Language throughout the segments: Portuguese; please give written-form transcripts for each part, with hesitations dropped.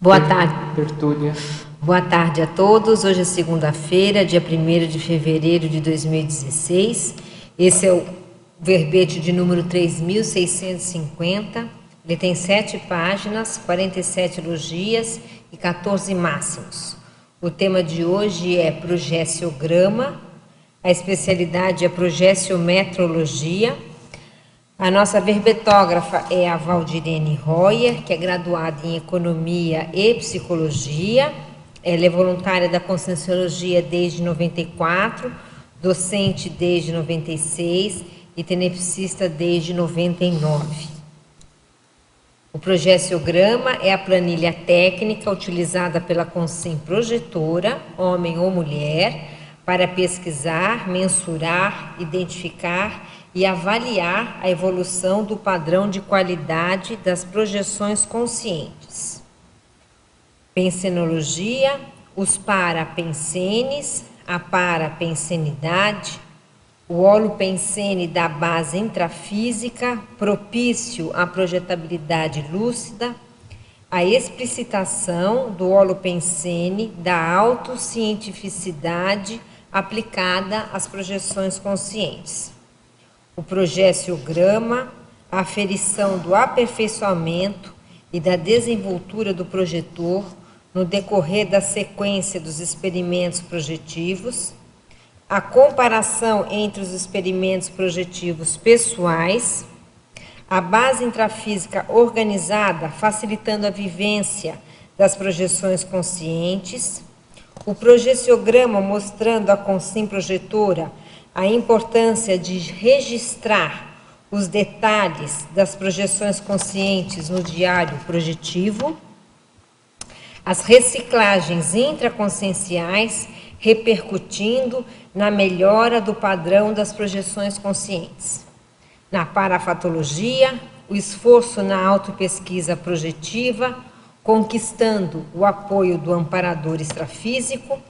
Boa tarde. Tertúlia. Boa tarde a todos. Hoje é segunda-feira, dia 1º de fevereiro de 2016. Esse é o verbete de número 3.650. Ele tem 7 páginas, 47 elogias e 14 máximos. O tema de hoje é progestiograma. A especialidade é progessiometrologia. A nossa verbetógrafa é a Valdirene Royer, que é graduada em Economia e Psicologia. Ela é voluntária da Conscienciologia desde 94, docente desde 96 e tenepsista desde 99. O progestiograma é a planilha técnica utilizada pela Consciem projetora, homem ou mulher, para pesquisar, mensurar, identificar e avaliar a evolução do padrão de qualidade das projeções conscientes. Pensenologia, os parapensenes, a parapensenidade, o holopensene da base intrafísica, propício à projetabilidade lúcida, a explicitação do holopensene da autocientificidade aplicada às projeções conscientes. O progestiograma, a aferição do aperfeiçoamento e da desenvoltura do projetor no decorrer da sequência dos experimentos projetivos, a comparação entre os experimentos projetivos pessoais, a base intrafísica organizada facilitando a vivência das projeções conscientes, o progestiograma mostrando à Consciem projetora a importância de registrar os detalhes das projeções conscientes no diário projetivo, as reciclagens intraconscienciais repercutindo na melhora do padrão das projeções conscientes. Na parafatologia, o esforço na autopesquisa projetiva, conquistando o apoio do amparador extrafísico,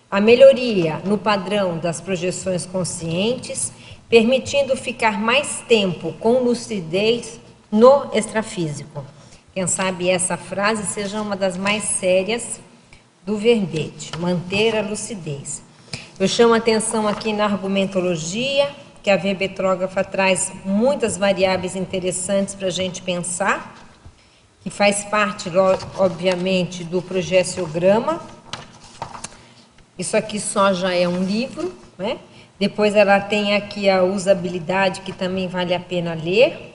a melhoria no padrão das projeções conscientes, permitindo ficar mais tempo com lucidez no extrafísico. Quem sabe essa frase seja uma das mais sérias do verbete, manter a lucidez. Eu chamo a atenção aqui na argumentologia, que a verbetógrafa traz muitas variáveis interessantes para a gente pensar, que faz parte, obviamente, do progestiograma. Isso aqui só já é um livro, né? Depois ela tem aqui a usabilidade, que também vale a pena ler.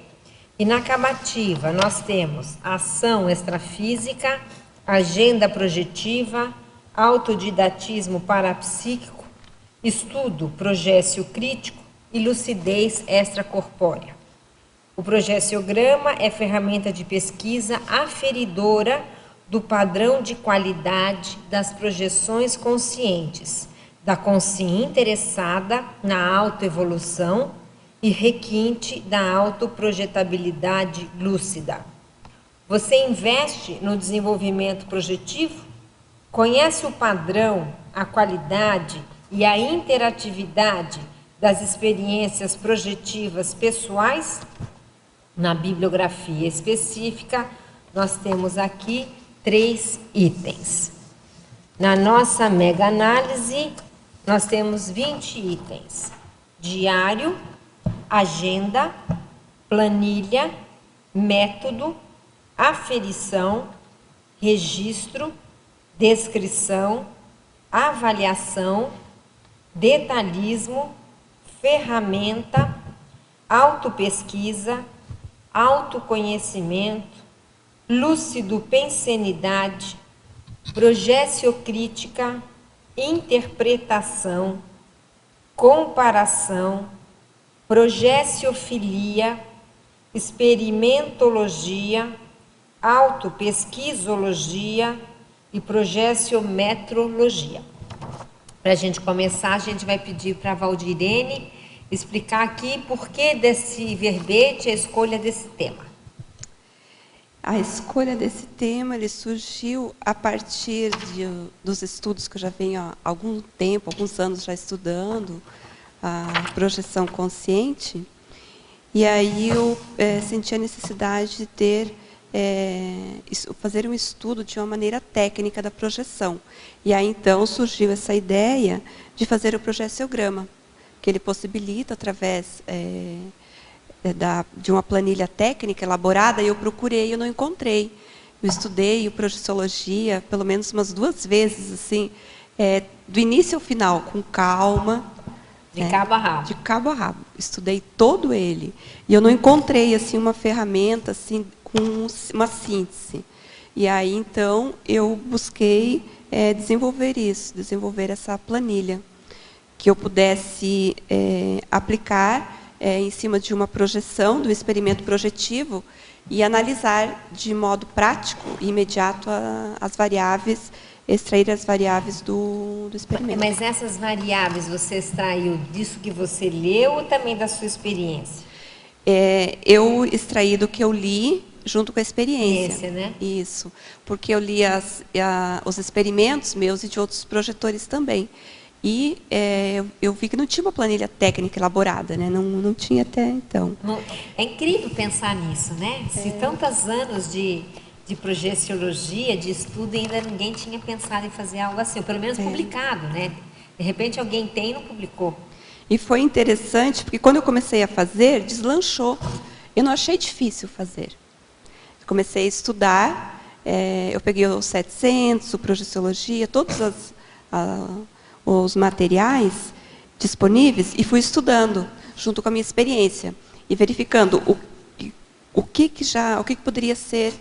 E na acabativa nós temos ação extrafísica, agenda projetiva, autodidatismo parapsíquico, estudo progéstio crítico e lucidez extracorpórea. O progestiograma é ferramenta de pesquisa aferidora do padrão de qualidade das projeções conscientes, da consciência interessada na autoevolução e requinte da autoprojetabilidade lúcida. Você investe no desenvolvimento projetivo? Conhece o padrão, a qualidade e a interatividade das experiências projetivas pessoais? Na bibliografia específica, nós temos aqui 3 itens. Na nossa mega análise, nós temos 20 itens: diário, agenda, planilha, método, aferição, registro, descrição, avaliação, detalhismo, ferramenta, autopesquisa, autoconhecimento, lúcido-pensenidade, progestiocrítica, interpretação, comparação, progestiofilia, experimentologia, autopesquisologia e progestiometrologia. Para a gente começar, a gente vai pedir para a Valdirene explicar aqui por que desse verbete, a escolha desse tema. A escolha desse tema ele surgiu a partir dos estudos que eu já venho há algum tempo, alguns anos já estudando a projeção consciente. E aí eu senti a necessidade de ter fazer um estudo de uma maneira técnica da projeção. E aí, então, surgiu essa ideia de fazer o projeciograma, que ele possibilita, através de uma planilha técnica elaborada, e eu procurei e eu não encontrei. Eu estudei o projeciologia pelo menos umas 2 vezes, assim, do início ao final, com calma. De cabo a rabo. De cabo a rabo. Estudei todo ele. E eu não encontrei assim, uma ferramenta assim, com uma síntese. E aí, então, eu busquei desenvolver essa planilha, que eu pudesse aplicar em cima de uma projeção, do experimento projetivo, e analisar de modo prático e imediato as variáveis, extrair as variáveis do experimento. Mas essas variáveis você extraiu disso que você leu ou também da sua experiência? Eu extraí do que eu li junto com a experiência. Né? Isso, porque eu li os experimentos meus e de outros projetores também. E eu vi que não tinha uma planilha técnica elaborada, né? Não tinha até então. É incrível pensar nisso, né? Se tantos anos de projeciologia, de estudo, ainda ninguém tinha pensado em fazer algo assim, ou pelo menos publicado, né? De repente alguém tem e não publicou. E foi interessante, porque quando eu comecei a fazer, deslanchou. Eu não achei difícil fazer. Comecei a estudar, eu peguei o 700, o projeciologia, todos os materiais disponíveis e fui estudando junto com a minha experiência e verificando o que poderia ser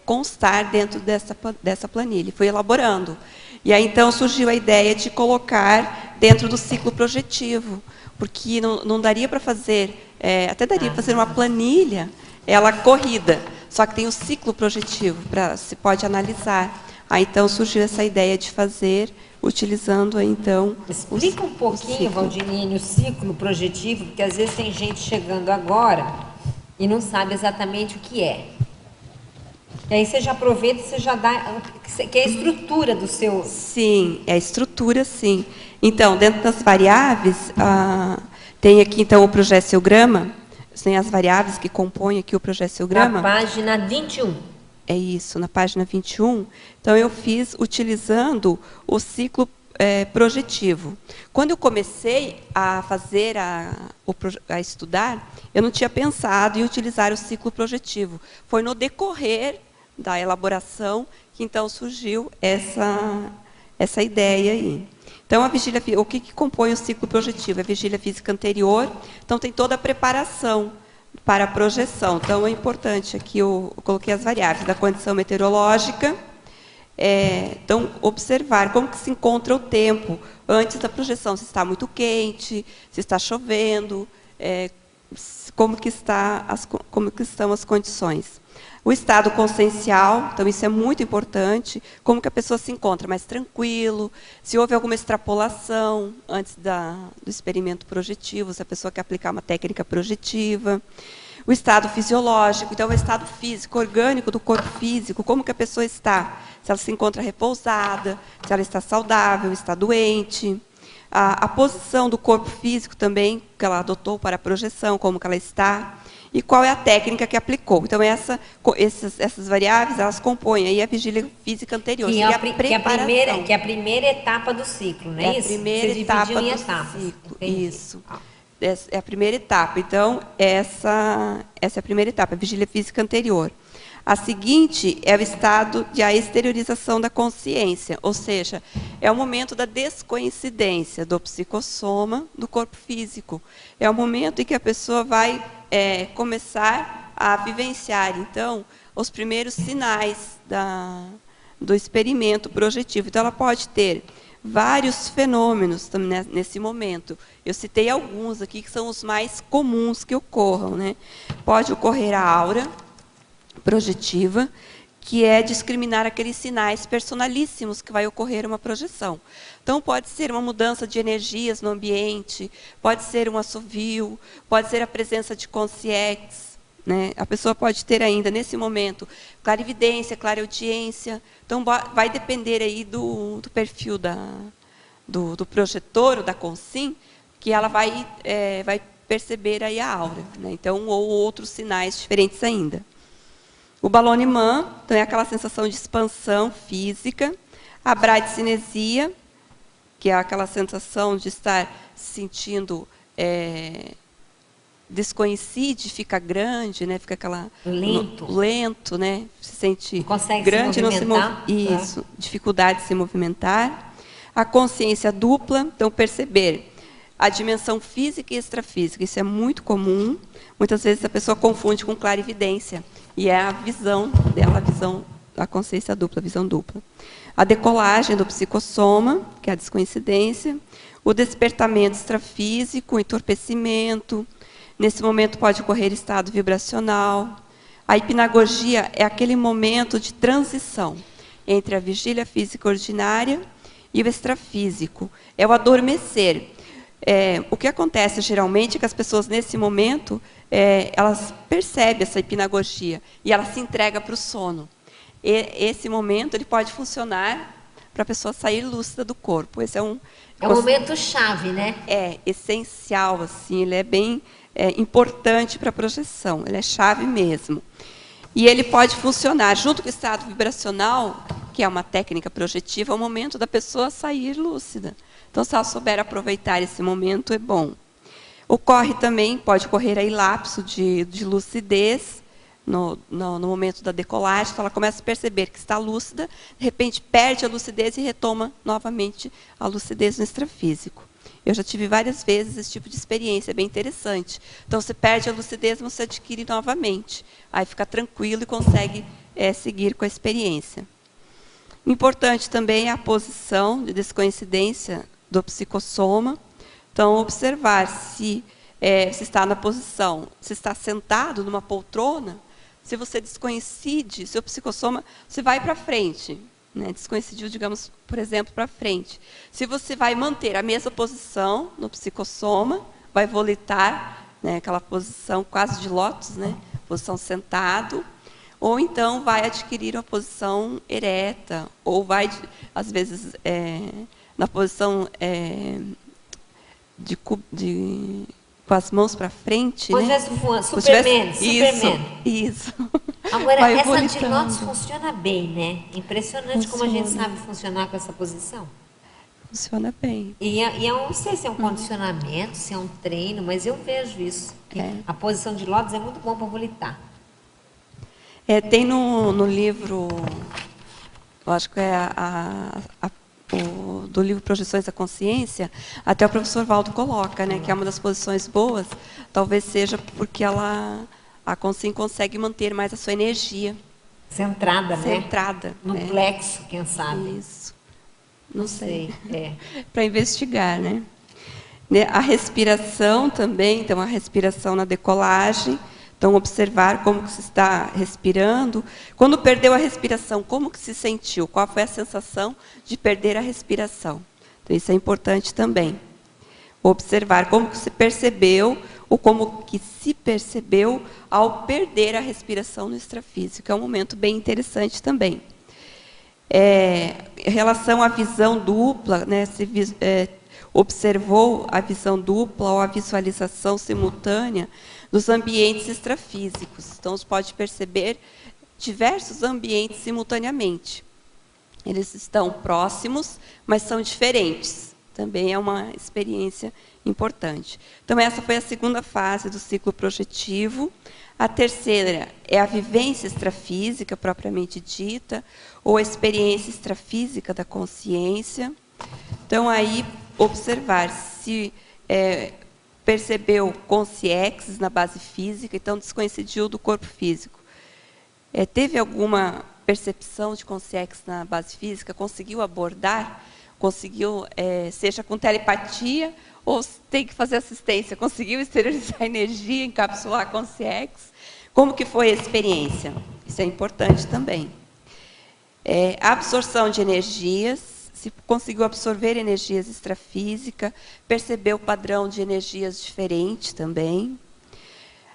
constar dentro dessa planilha. Fui elaborando. E aí então surgiu a ideia de colocar dentro do ciclo projetivo, porque não daria para fazer, até daria para fazer uma planilha, ela corrida, só que tem o ciclo projetivo se pode analisar. Aí então surgiu essa ideia de fazer utilizando aí, então. Explica um pouquinho, Valdinene, o ciclo projetivo, porque às vezes tem gente chegando agora e não sabe exatamente o que é. E aí você já aproveita e você já dá, que é a estrutura do seu... Sim, é a estrutura, sim. Então, dentro das variáveis, tem aqui, então, o projeciograma, tem as variáveis que compõem aqui o projeciograma. Na página 21. É isso, na página 21. Então, eu fiz utilizando o ciclo projetivo. Quando eu comecei a fazer, a estudar, eu não tinha pensado em utilizar o ciclo projetivo. Foi no decorrer da elaboração que, então, surgiu essa ideia aí. Então, o que compõe o ciclo projetivo? É a vigília física anterior. Então, tem toda a preparação para a projeção. Então, é importante aqui, eu coloquei as variáveis da condição meteorológica. Então, observar como que se encontra o tempo antes da projeção, se está muito quente, se está chovendo, como que estão as condições. O estado consciencial, então isso é muito importante, como que a pessoa se encontra mais tranquilo, se houve alguma extrapolação antes do experimento projetivo, se a pessoa quer aplicar uma técnica projetiva. O estado fisiológico, então o estado físico, orgânico do corpo físico, como que a pessoa está, se ela se encontra repousada, se ela está saudável, está doente. A posição do corpo físico também, que ela adotou para a projeção, como que ela está. E qual é a técnica que aplicou. Então, essas variáveis, elas compõem aí a vigília física anterior. Que é a primeira etapa do ciclo, não é isso? É a primeira etapa do ciclo. Isso. É a primeira etapa. Então, essa é a primeira etapa, a vigília física anterior. A seguinte é o estado de a exteriorização da consciência, ou seja, é o momento da descoincidência do psicossoma do corpo físico. É o momento em que a pessoa vai começar a vivenciar, então, os primeiros sinais do experimento projetivo. Então, ela pode ter vários fenômenos nesse momento. Eu citei alguns aqui que são os mais comuns que ocorram, né? Pode ocorrer a aura projetiva, que é discriminar aqueles sinais personalíssimos que vai ocorrer uma projeção. Então, pode ser uma mudança de energias no ambiente, pode ser um assovio, pode ser a presença de consciência, né? A pessoa pode ter ainda, nesse momento, clarividência, clareaudiência. Então, vai depender aí do perfil do projetor, ou da consim, que ela vai perceber aí a aura, né? Então, ou outros sinais diferentes ainda. O Balauni-Mann, então, é aquela sensação de expansão física. A bradicinesia, que é aquela sensação de estar se sentindo desconhecido, fica grande, né? Fica aquela lento, né? Se sente grande, não se movimentar. Isso, dificuldade de se movimentar. A consciência dupla, então perceber a dimensão física e extrafísica, isso é muito comum. Muitas vezes a pessoa confunde com clarividência, e é a visão dela, a consciência dupla, a visão dupla. A decolagem do psicossoma, que é a descoincidência, o despertamento extrafísico, o entorpecimento. Nesse momento pode ocorrer estado vibracional. A hipnagogia é aquele momento de transição entre a vigília física ordinária e o extrafísico. É o adormecer. O que acontece geralmente é que as pessoas, nesse momento, elas percebem essa hipnagogia e ela se entrega para o sono. Esse momento ele pode funcionar para a pessoa sair lúcida do corpo. Esse é um momento chave, né? É essencial, assim, ele é bem importante para a projeção, ele é chave mesmo. E ele pode funcionar junto com o estado vibracional, que é uma técnica projetiva, é o momento da pessoa sair lúcida. Então, se ela souber aproveitar esse momento, é bom. Pode ocorrer aí lapso de lucidez no momento da decolagem, então ela começa a perceber que está lúcida, de repente perde a lucidez e retoma novamente a lucidez no extrafísico. Eu já tive várias vezes esse tipo de experiência, é bem interessante. Então, você perde a lucidez, mas você adquire novamente. Aí fica tranquilo e consegue seguir com a experiência. Importante também é a posição de descoincidência do psicossoma. Então, observar se está na posição, se está sentado numa poltrona, se você descoincide, seu psicossoma, você vai para frente, né? Descoincidiu, digamos, por exemplo, para frente. Se você vai manter a mesma posição no psicossoma, vai volitar, né, aquela posição quase de lótus, né? Posição sentado, ou então vai adquirir uma posição ereta, ou vai, às vezes, na posição com as mãos para frente. Como né? Superman. Isso. Agora, vai essa volitando. de lótus funciona bem, né? Impressionante como a gente sabe funcionar com essa posição. Funciona bem. E eu não sei se é um condicionamento, se é um treino, mas eu vejo isso. A posição de lótus é muito bom para volitar. Tem no livro, eu acho que é do livro Projeções da Consciência, até o professor Valdo coloca, né, que é uma das posições boas, talvez seja porque a consciência consegue manter mais a sua energia. Centrada, né? Centrada. No plexo, quem sabe. Isso. Não sei. Para investigar, né? A respiração também, então a respiração na decolagem. Então, observar como que se está respirando. Quando perdeu a respiração, como que se sentiu? Qual foi a sensação de perder a respiração? Então, isso é importante também. Observar como que se percebeu, ou como que se percebeu ao perder a respiração no extrafísico. É um momento bem interessante também. Em relação à visão dupla, né, observou a visão dupla ou a visualização simultânea dos ambientes extrafísicos. Então, você pode perceber diversos ambientes simultaneamente. Eles estão próximos, mas são diferentes. Também é uma experiência importante. Então, essa foi a segunda fase do ciclo projetivo. A terceira é a vivência extrafísica, propriamente dita, ou a experiência extrafísica da consciência. Então, aí, observar se percebeu consciexes na base física, então descoincidiu do corpo físico. Teve alguma percepção de consciexes na base física? Conseguiu abordar? Conseguiu, seja com telepatia, ou tem que fazer assistência? Conseguiu exteriorizar a energia, encapsular a consciexes? Como que foi a experiência? Isso é importante também. A absorção de energias, se conseguiu absorver energias extrafísicas, percebeu o padrão de energias diferentes também.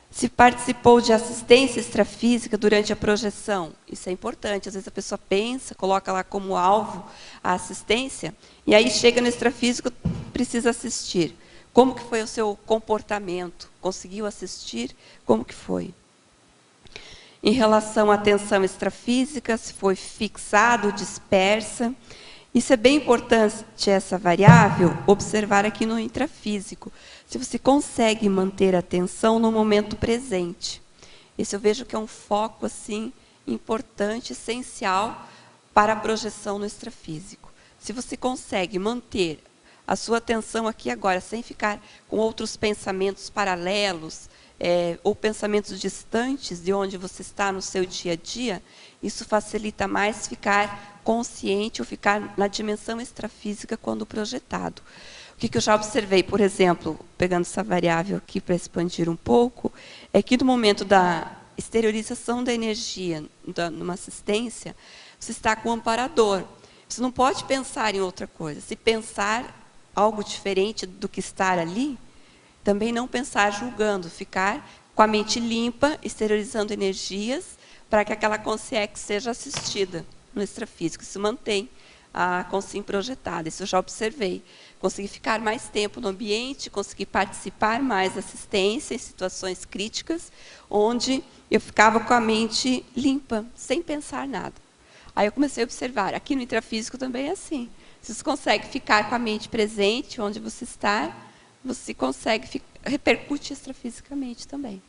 Se participou de assistência extrafísica durante a projeção, isso é importante. Às vezes a pessoa pensa, coloca lá como alvo a assistência, e aí chega no extrafísico, precisa assistir. Como que foi o seu comportamento? Conseguiu assistir? Como que foi? Em relação à tensão extrafísica, se foi fixada ou dispersa. Isso é bem importante, essa variável, observar aqui no intrafísico. Se você consegue manter a atenção no momento presente. Esse eu vejo que é um foco assim, importante, essencial para a projeção no extrafísico. Se você consegue manter a sua atenção aqui agora, sem ficar com outros pensamentos paralelos, ou pensamentos distantes de onde você está no seu dia a dia, isso facilita mais ficar consciente ou ficar na dimensão extrafísica quando projetado. O que eu já observei, por exemplo, pegando essa variável aqui para expandir um pouco, é que no momento da exteriorização da energia numa assistência, você está com o amparador. Você não pode pensar em outra coisa. Se pensar algo diferente do que estar ali, também não pensar julgando, ficar com a mente limpa, exteriorizando energias, para que aquela consciência seja assistida no extrafísico. Isso mantém a consciência projetada, isso eu já observei. Consegui ficar mais tempo no ambiente, consegui participar mais da assistência em situações críticas, onde eu ficava com a mente limpa, sem pensar nada. Aí eu comecei a observar, aqui no intrafísico também é assim. Se você consegue ficar com a mente presente, onde você está, você consegue repercute extrafisicamente também.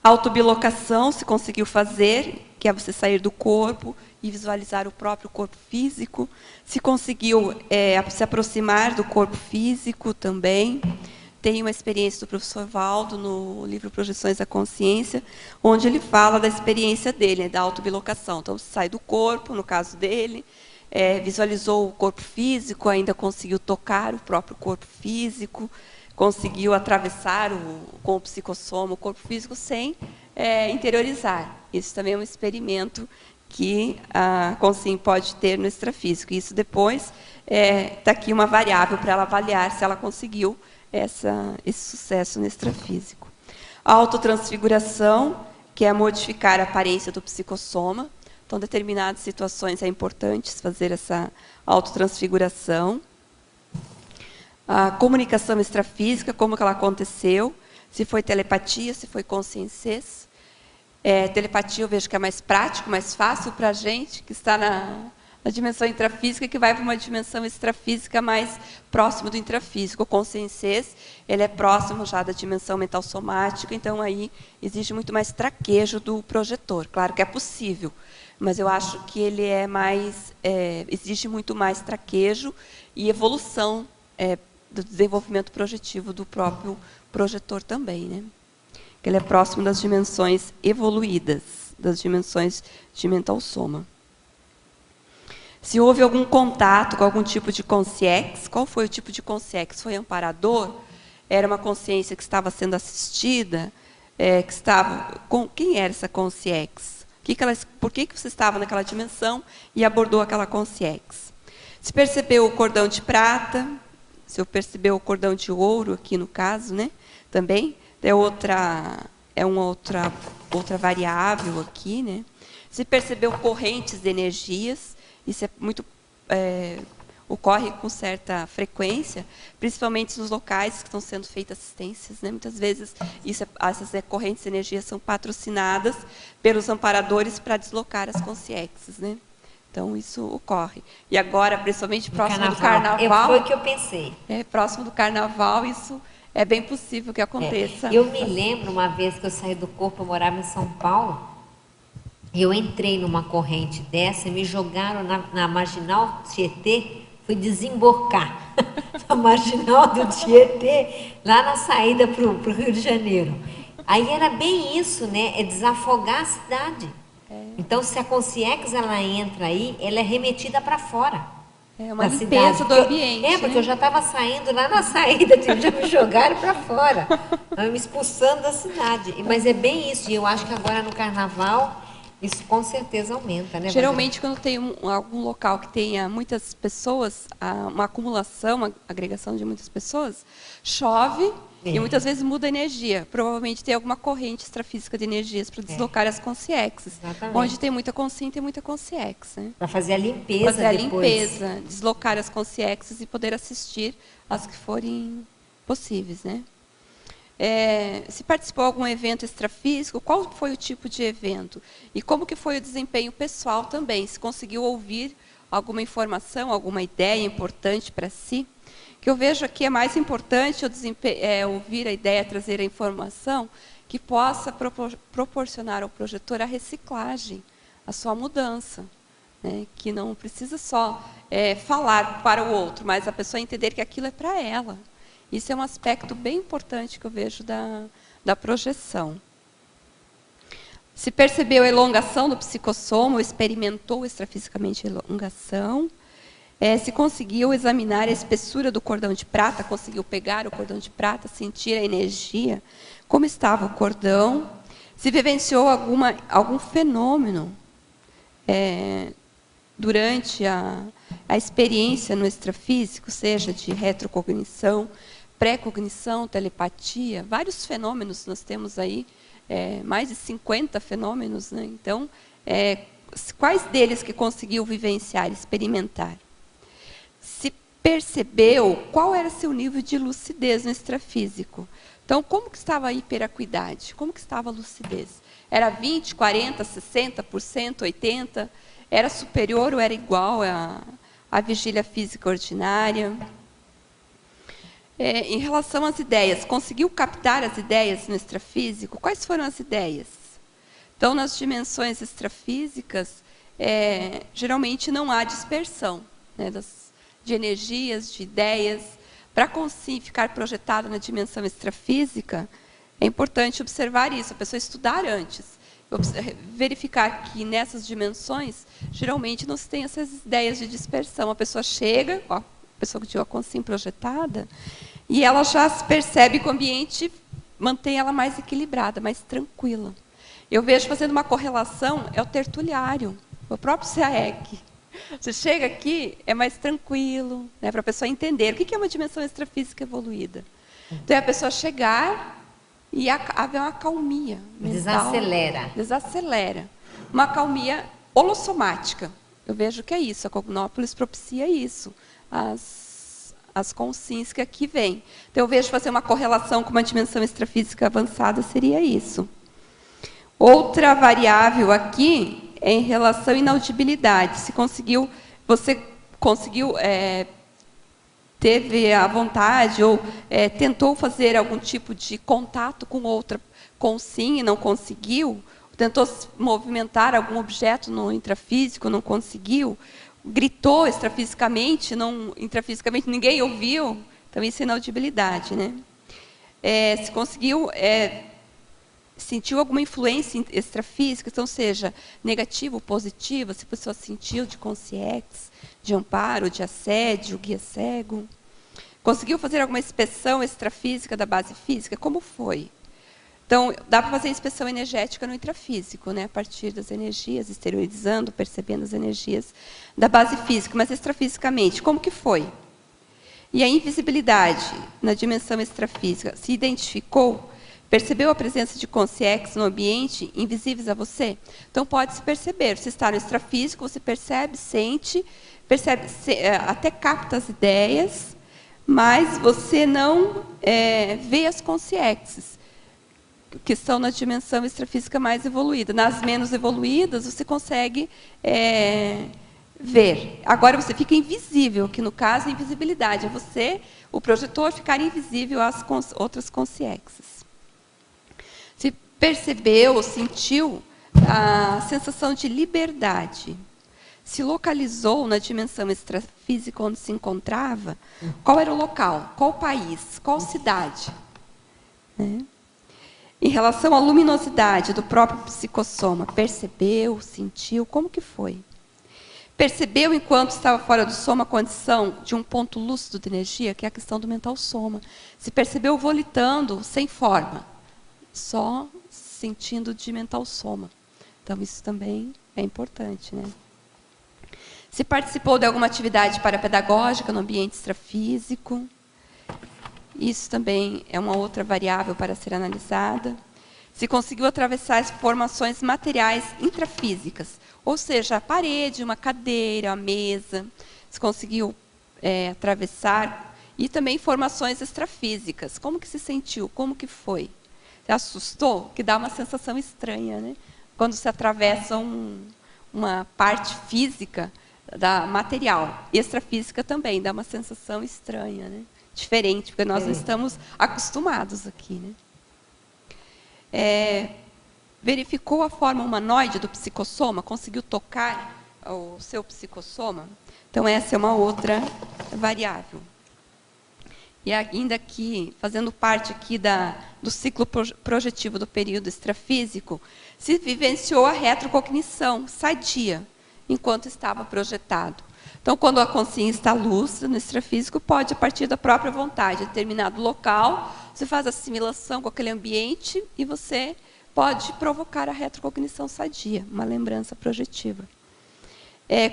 Autobilocação, se conseguiu fazer, que é você sair do corpo e visualizar o próprio corpo físico. Se conseguiu se aproximar do corpo físico também. Tem uma experiência do professor Valdo no livro Projeções da Consciência, onde ele fala da experiência dele, da autobilocação. Então, você sai do corpo, no caso dele, visualizou o corpo físico, ainda conseguiu tocar o próprio corpo físico, conseguiu atravessar com o psicossoma o corpo físico sem interiorizar. Isso também é um experimento que a consciência pode ter no extrafísico. Isso depois está aqui uma variável para ela avaliar se ela conseguiu esse sucesso no extrafísico. A autotransfiguração, que é modificar a aparência do psicossoma. Então, em determinadas situações é importante fazer essa autotransfiguração. A comunicação extrafísica, como que ela aconteceu, se foi telepatia, se foi consciência. Telepatia eu vejo que é mais prático, mais fácil para a gente, que está na dimensão intrafísica, que vai para uma dimensão extrafísica mais próximo do intrafísico. O consciência, ele é próximo já da dimensão mental somática, então aí exige muito mais traquejo do projetor. Claro que é possível, mas eu acho que ele exige muito mais traquejo e evolução do desenvolvimento projetivo do próprio projetor também, né? Ele é próximo das dimensões evoluídas, das dimensões de mental soma. Se houve algum contato com algum tipo de consciência, qual foi o tipo de consciência? Foi amparador? Era uma consciência que estava sendo assistida? Que estava com quem era essa consciência? Por que você estava naquela dimensão e abordou aquela consciência? Se percebeu o cordão de prata, se eu percebeu o cordão de ouro aqui no caso, né? Também é uma outra variável aqui, né? Se percebeu correntes de energias, isso é muito ocorre com certa frequência, principalmente nos locais que estão sendo feitas assistências, né? Muitas vezes essas correntes de energia são patrocinadas pelos amparadores para deslocar as consciências, né? Então, isso ocorre. E agora, principalmente próximo do carnaval... Foi o que eu pensei. Próximo do carnaval, isso é bem possível que aconteça. Eu me lembro uma vez que eu saí do corpo, eu morava em São Paulo, e eu entrei numa corrente dessa e me jogaram na Marginal Tietê, fui desembocar na Marginal do Tietê, lá na saída para o Rio de Janeiro. Aí era bem isso, né? É desafogar a cidade. Então, se a consciência ela entra aí, ela é remetida para fora. É uma limpeza do ambiente. Porque eu já estava saindo lá na saída, já me jogaram para fora, me expulsando da cidade. Mas é bem isso, e eu acho que agora no carnaval, isso com certeza aumenta, né? Geralmente, quando tem algum local que tenha muitas pessoas, uma acumulação, uma agregação de muitas pessoas, chove e muitas vezes muda a energia. Provavelmente tem alguma corrente extrafísica de energias para deslocar as consciências. Exatamente. Onde tem muita consciência, tem muita consciência. Né? Para fazer a limpeza fazer a depois. limpeza, deslocar as consciências e poder assistir as que forem possíveis. Né? se participou de algum evento extrafísico, qual foi o tipo de evento? E como que foi o desempenho pessoal também? Se conseguiu ouvir alguma informação, alguma ideia importante para si? O que eu vejo aqui é mais importante ouvir a ideia, trazer a informação que possa proporcionar ao projetor a reciclagem, a sua mudança. Né? Que não precisa só falar para o outro, mas a pessoa entender que aquilo é para ela. Isso é um aspecto bem importante que eu vejo da projeção. Se percebeu a elongação do psicossoma, ou experimentou extrafisicamente a elongação. Se conseguiu examinar a espessura do cordão de prata, conseguiu pegar o cordão de prata, sentir a energia, como estava o cordão. Se vivenciou algum fenômeno durante a experiência no extrafísico, seja de retrocognição, pré-cognição, telepatia, vários fenômenos, nós temos aí mais de 50 fenômenos, né? Então, quais deles que conseguiu vivenciar, experimentar? Se percebeu qual era seu nível de lucidez no extrafísico. Então, como que estava a hiperacuidade? Como que estava a lucidez? Era 20%, 40%, 60%, 80%? Era superior ou era igual à vigília física ordinária? Em relação às ideias, conseguiu captar as ideias no extrafísico? Quais foram as ideias? Então, nas dimensões extrafísicas, geralmente não há dispersão, né, de energias, de ideias. Para ficar projetado na dimensão extrafísica, é importante observar isso, a pessoa estudar antes. Verificar que nessas dimensões, geralmente não se tem essas ideias de dispersão. A pessoa chega, a pessoa que tiver a consciência projetada, e ela já se percebe que o ambiente mantém ela mais equilibrada, mais tranquila. Eu vejo fazendo uma correlação, é o tertuliário, o próprio SEAEC. Você chega aqui, é mais tranquilo, né, para a pessoa entender o que é uma dimensão extrafísica evoluída. Então, é a pessoa chegar e haver uma calmia mental. Desacelera. Uma calmia holossomática. Eu vejo que é isso, a Cognópolis propicia isso. As consciências que aqui vêm. Então, eu vejo fazer uma correlação com uma dimensão extrafísica avançada, seria isso. Outra variável aqui é em relação à inaudibilidade. Você conseguiu, teve a vontade ou tentou fazer algum tipo de contato com outra consciência e não conseguiu? Tentou movimentar algum objeto no intrafísico, não conseguiu? Gritou extrafisicamente, intrafisicamente ninguém ouviu? Então, isso é inaudibilidade, né? Se conseguiu... sentiu alguma influência extrafísica, então seja negativa ou positiva, se a pessoa sentiu de consciência, de amparo, de assédio, guia cego. Conseguiu fazer alguma inspeção extrafísica da base física? Como foi? Então, dá para fazer inspeção energética no intrafísico, né, a partir das energias, exteriorizando, percebendo as energias da base física, mas extrafisicamente, como que foi? E a invisibilidade na dimensão extrafísica, se identificou? Percebeu a presença de consciência no ambiente, invisíveis a você? Então, pode-se perceber. Você está no extrafísico, você percebe, sente, até capta as ideias, mas você não vê as consciências, que estão na dimensão extrafísica mais evoluída. Nas menos evoluídas, você consegue ver. Agora, você fica invisível, que no caso, a invisibilidade é você, o projetor, ficar invisível às outras consciências. Se percebeu, sentiu a sensação de liberdade, se localizou na dimensão extrafísica onde se encontrava, qual era o local, qual país, qual cidade? Né? Em relação à luminosidade do próprio psicossoma, percebeu, sentiu, como que foi? Percebeu, enquanto estava fora do soma, a condição de um ponto lúcido de energia, que é a questão do mental soma. Se percebeu volitando, sem forma, só sentindo de mental soma. Então, isso também é importante, né? Se participou de alguma atividade parapedagógica no ambiente extrafísico, isso também é uma outra variável para ser analisada. Se conseguiu atravessar as formações materiais intrafísicas, ou seja, a parede, uma cadeira, a mesa, se conseguiu atravessar E também informações extrafísicas. Como que se sentiu? Como que foi? Se assustou? Que dá uma sensação estranha, né? Quando se atravessa uma parte física da material. Extrafísica também dá uma sensação estranha, né? Diferente, porque nós não estamos acostumados aqui, né? Verificou a forma humanoide do psicossoma? Conseguiu tocar o seu psicossoma? Então, essa é uma outra variável. E ainda aqui, fazendo parte aqui do ciclo projetivo do período extrafísico, se vivenciou a retrocognição sadia, enquanto estava projetado. Então, quando a consciência está lúcida no extrafísico, pode, a partir da própria vontade, em determinado local, você faz assimilação com aquele ambiente e você pode provocar a retrocognição sadia, uma lembrança projetiva.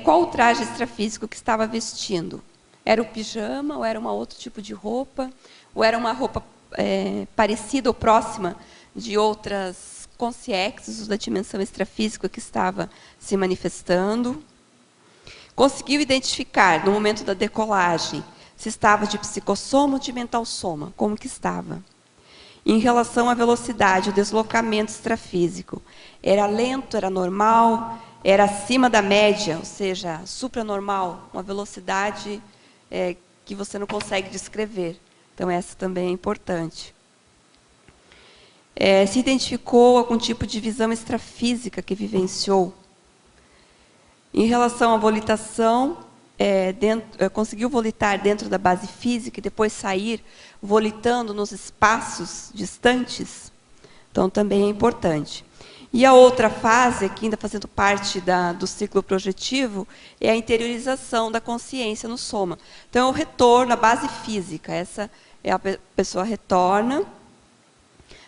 Qual o traje extrafísico que estava vestindo? Era o pijama, ou era um outro tipo de roupa, ou era uma roupa parecida ou próxima de outras consciências da dimensão extrafísica que estava se manifestando? Conseguiu identificar, no momento da decolagem, se estava de psicossoma ou de mental soma, como que estava? Em relação à velocidade, o deslocamento extrafísico, era lento, era normal, era acima da média, ou seja, supranormal, uma velocidade que você não consegue descrever. Então, essa também é importante. Se identificou algum tipo de visão extrafísica que vivenciou. Em relação à volitação, conseguiu volitar dentro da base física e depois sair volitando nos espaços distantes? Então, também é importante. E a outra fase, aqui ainda fazendo parte do ciclo projetivo, é a interiorização da consciência no soma. Então, é o retorno à base física. Essa é a pessoa retorna.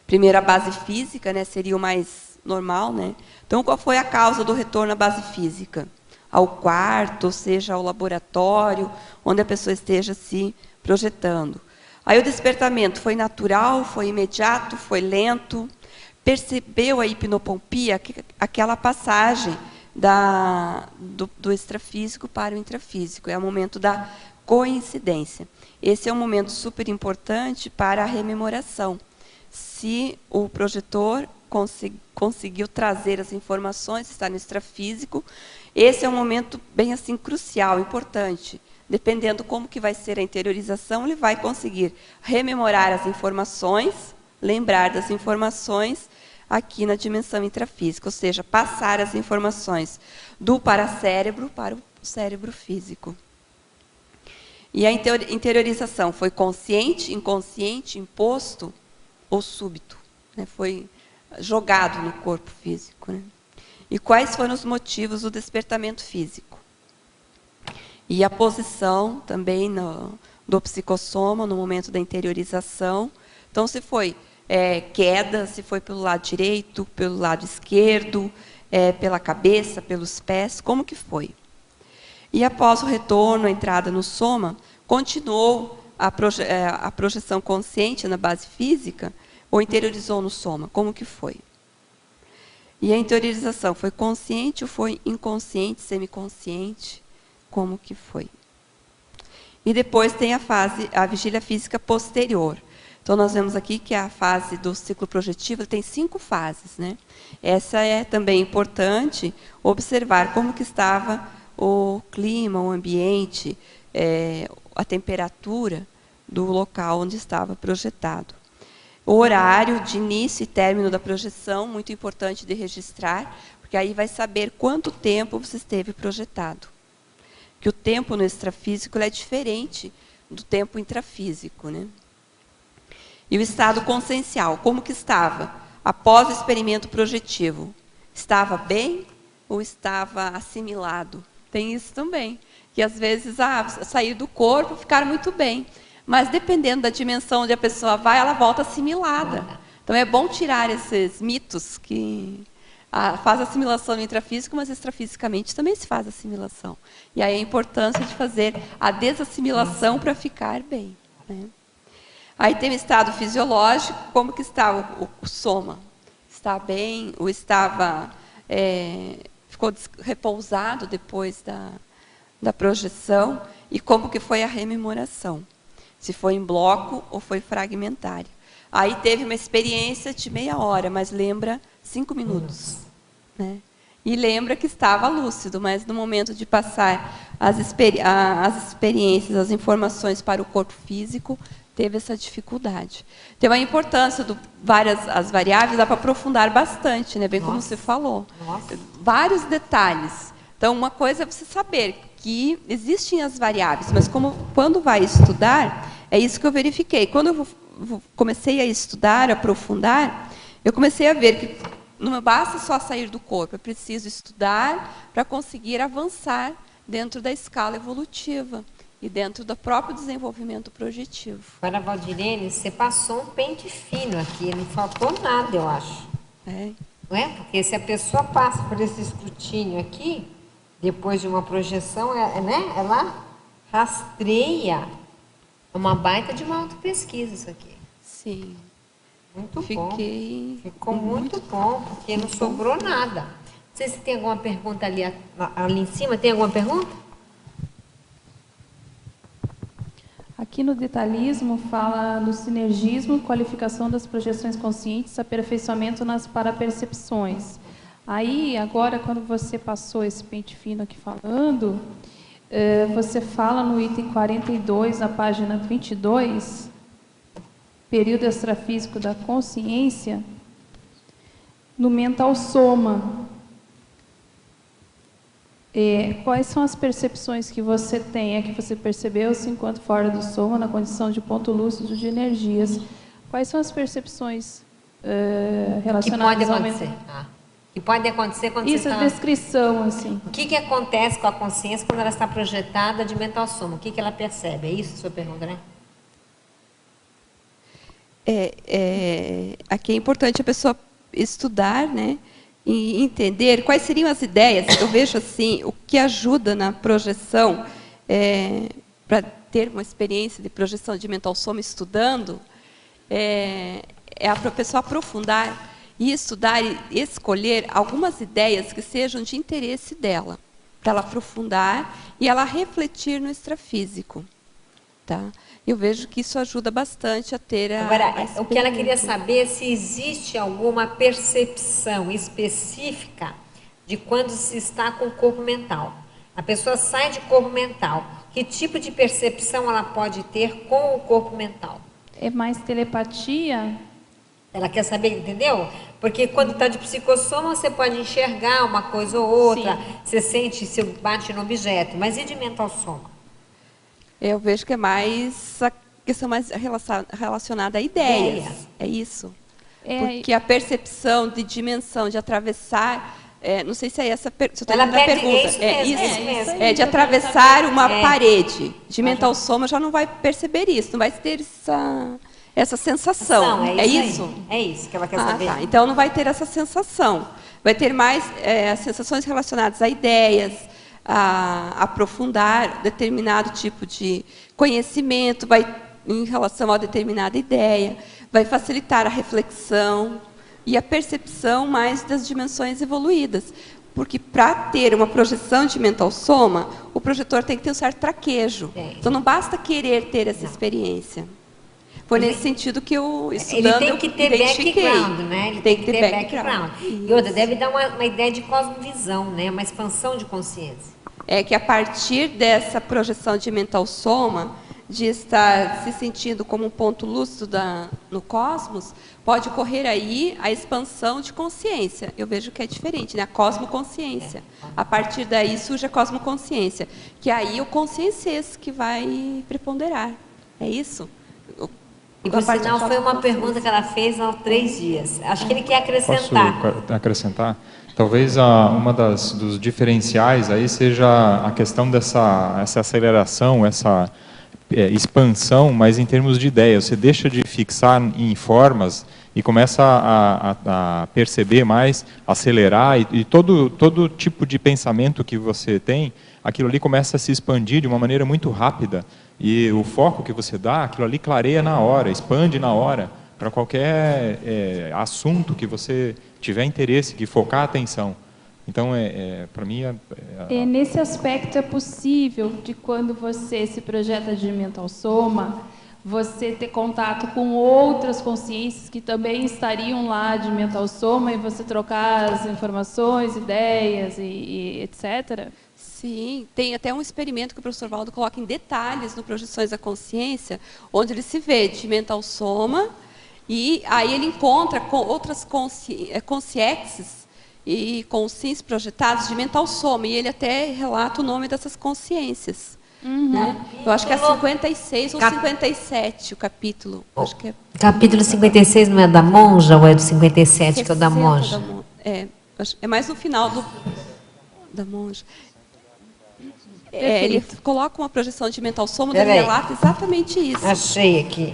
Primeiro, a base física, né, seria o mais normal, né? Então, qual foi a causa do retorno à base física? Ao quarto, ou seja, ao laboratório, onde a pessoa esteja se projetando. Aí o despertamento foi natural, foi imediato, foi lento. Percebeu a hipnopompia, aquela passagem do extrafísico para o intrafísico. É o momento da coincidência. Esse é um momento super importante para a rememoração. Se o projetor conseguiu trazer as informações, está no extrafísico, esse é um momento bem assim crucial, importante. Dependendo como que vai ser a interiorização, ele vai conseguir rememorar as informações, lembrar das informações aqui na dimensão intrafísica, ou seja, passar as informações do paracérebro para o cérebro físico. E a interiorização foi consciente, inconsciente, imposto ou súbito, né? Foi jogado no corpo físico, né? E quais foram os motivos do despertamento físico? E a posição também do psicossoma no momento da interiorização. Então, se foi queda, se foi pelo lado direito, pelo lado esquerdo, pela cabeça, pelos pés, como que foi? E após o retorno, a entrada no soma, continuou a projeção consciente na base física ou interiorizou no soma? Como que foi? E a interiorização foi consciente ou foi inconsciente, semiconsciente? Como que foi? E depois tem a vigília física posterior. Então, nós vemos aqui que a fase do ciclo projetivo tem 5 fases, né? Essa é também importante observar como que estava o clima, o ambiente, a temperatura do local onde estava projetado. O horário de início e término da projeção, muito importante de registrar, porque aí vai saber quanto tempo você esteve projetado. Que o tempo no extrafísico é diferente do tempo intrafísico, né? E o estado consciencial, como que estava? Após o experimento projetivo, estava bem ou estava assimilado? Tem isso também, que às vezes sair do corpo, ficar muito bem, mas dependendo da dimensão onde a pessoa vai, ela volta assimilada. Então é bom tirar esses mitos que faz assimilação no intrafísico, mas extrafisicamente também se faz assimilação. E aí a importância de fazer a desassimilação para ficar bem, né? Aí tem o estado fisiológico, como que está o soma? Está bem ou estava ficou repousado depois da projeção? E como que foi a rememoração? se foi em bloco ou foi fragmentário. Aí teve uma experiência de meia hora, mas lembra 5 minutos. Né? E lembra que estava lúcido, mas no momento de passar as experiências, as informações para o corpo físico, teve essa dificuldade. Então, a importância as variáveis dá para aprofundar bastante, né? Bem como você falou. Vários detalhes. Então, uma coisa é você saber que existem as variáveis, mas quando vai estudar, é isso que eu verifiquei. Quando eu comecei a estudar, a aprofundar, eu comecei a ver que não basta só sair do corpo, é preciso estudar para conseguir avançar dentro da escala evolutiva e dentro do próprio desenvolvimento projetivo. Para a Valdirene, você passou um pente fino aqui, não faltou nada, eu acho. Não é? Porque se a pessoa passa por esse escrutínio aqui, depois de uma projeção, né? Ela rastreia uma baita de uma autopesquisa isso aqui. Sim. Muito bom. Ficou muito bom, porque não sobrou nada. Não sei se tem alguma pergunta ali em cima. Tem alguma pergunta? Aqui no detalhismo fala do sinergismo, qualificação das projeções conscientes, aperfeiçoamento nas parapercepções. Aí, agora, quando você passou esse pente fino aqui falando, você fala no item 42, na página 22, período extrafísico da consciência, no mental soma. Quais são as percepções que você tem? Que você percebeu-se enquanto fora do soma, na condição de ponto lúcido de energias. Quais são as percepções relacionadas ao mental? Que pode acontecer quando isso você está... Isso, descrição, assim. O que acontece com a consciência quando ela está projetada de mental soma? O que ela percebe? É isso a sua pergunta, né? Aqui é importante a pessoa estudar, né, e entender quais seriam as ideias. Eu vejo assim, o que ajuda na projeção, para ter uma experiência de projeção de mental soma estudando, é para a pessoa aprofundar e estudar e escolher algumas ideias que sejam de interesse dela, para ela aprofundar e ela refletir no extrafísico. Tá? Eu vejo que isso ajuda bastante a ter Agora, o que ela queria saber é se existe alguma percepção específica de quando se está com o corpo mental. A pessoa sai de corpo mental. Que tipo de percepção ela pode ter com o corpo mental? É mais telepatia? Ela quer saber, entendeu? Porque quando está de psicossoma, você pode enxergar uma coisa ou outra. Sim. Você sente, se bate no objeto. Mas e de mental soma? Eu vejo que é mais a questão mais relacionada a ideias. É isso. Porque a percepção de dimensão, de atravessar... não sei se é essa se eu a pergunta. De atravessar uma parede. De mental soma já não vai perceber isso, não vai ter essa sensação. É isso? É isso que ela quer saber. Tá. Então, não vai ter essa sensação. Vai ter mais as sensações relacionadas a ideias, a aprofundar determinado tipo de conhecimento, em relação a determinada ideia, vai facilitar a reflexão e a percepção mais das dimensões evoluídas. Porque, para ter uma projeção de mental soma, o projetor tem que ter um certo traquejo. Então, não basta querer ter essa experiência. Foi nesse sentido que eu, estudando, ele tem que ter background, né? Ele tem que ter background. E outra, deve dar uma ideia de cosmovisão, né? Uma expansão de consciência. É que a partir dessa projeção de mental soma, de estar se sentindo como um ponto lúcido no cosmos, pode ocorrer aí a expansão de consciência. Eu vejo que é diferente, né? A cosmoconsciência. A partir daí surge a cosmoconsciência, que aí o consciências que vai preponderar. É isso? E por sinal foi uma pergunta que ela fez há 3 dias. Acho que ele quer acrescentar. Posso acrescentar? Talvez uma dos diferenciais aí seja a questão essa aceleração, essa expansão, mas em termos de ideia. Você deixa de fixar em formas e começa a perceber mais, acelerar, e todo tipo de pensamento que você tem, aquilo ali começa a se expandir de uma maneira muito rápida. E o foco que você dá, aquilo ali clareia na hora, expande na hora, para qualquer assunto que você tiver interesse, que focar a atenção. Então, para mim... Nesse aspecto é possível de quando você se projeta de mental soma, você ter contato com outras consciências que também estariam lá de mental soma e você trocar as informações, ideias e etc.? Sim, tem até um experimento que o professor Valdo coloca em detalhes no Projeções da Consciência, onde ele se vê de mental soma e aí ele encontra com outras consciências e consciências projetados de mental soma, e ele até relata o nome dessas consciências. Né? Eu acho que é 56 ou 57 o capítulo. Acho que é... Capítulo 56 não é da monja ou é do 57 que é o da monja? É mais no final da monja. Ele coloca uma projeção de mental soma e relata exatamente isso. Achei aqui.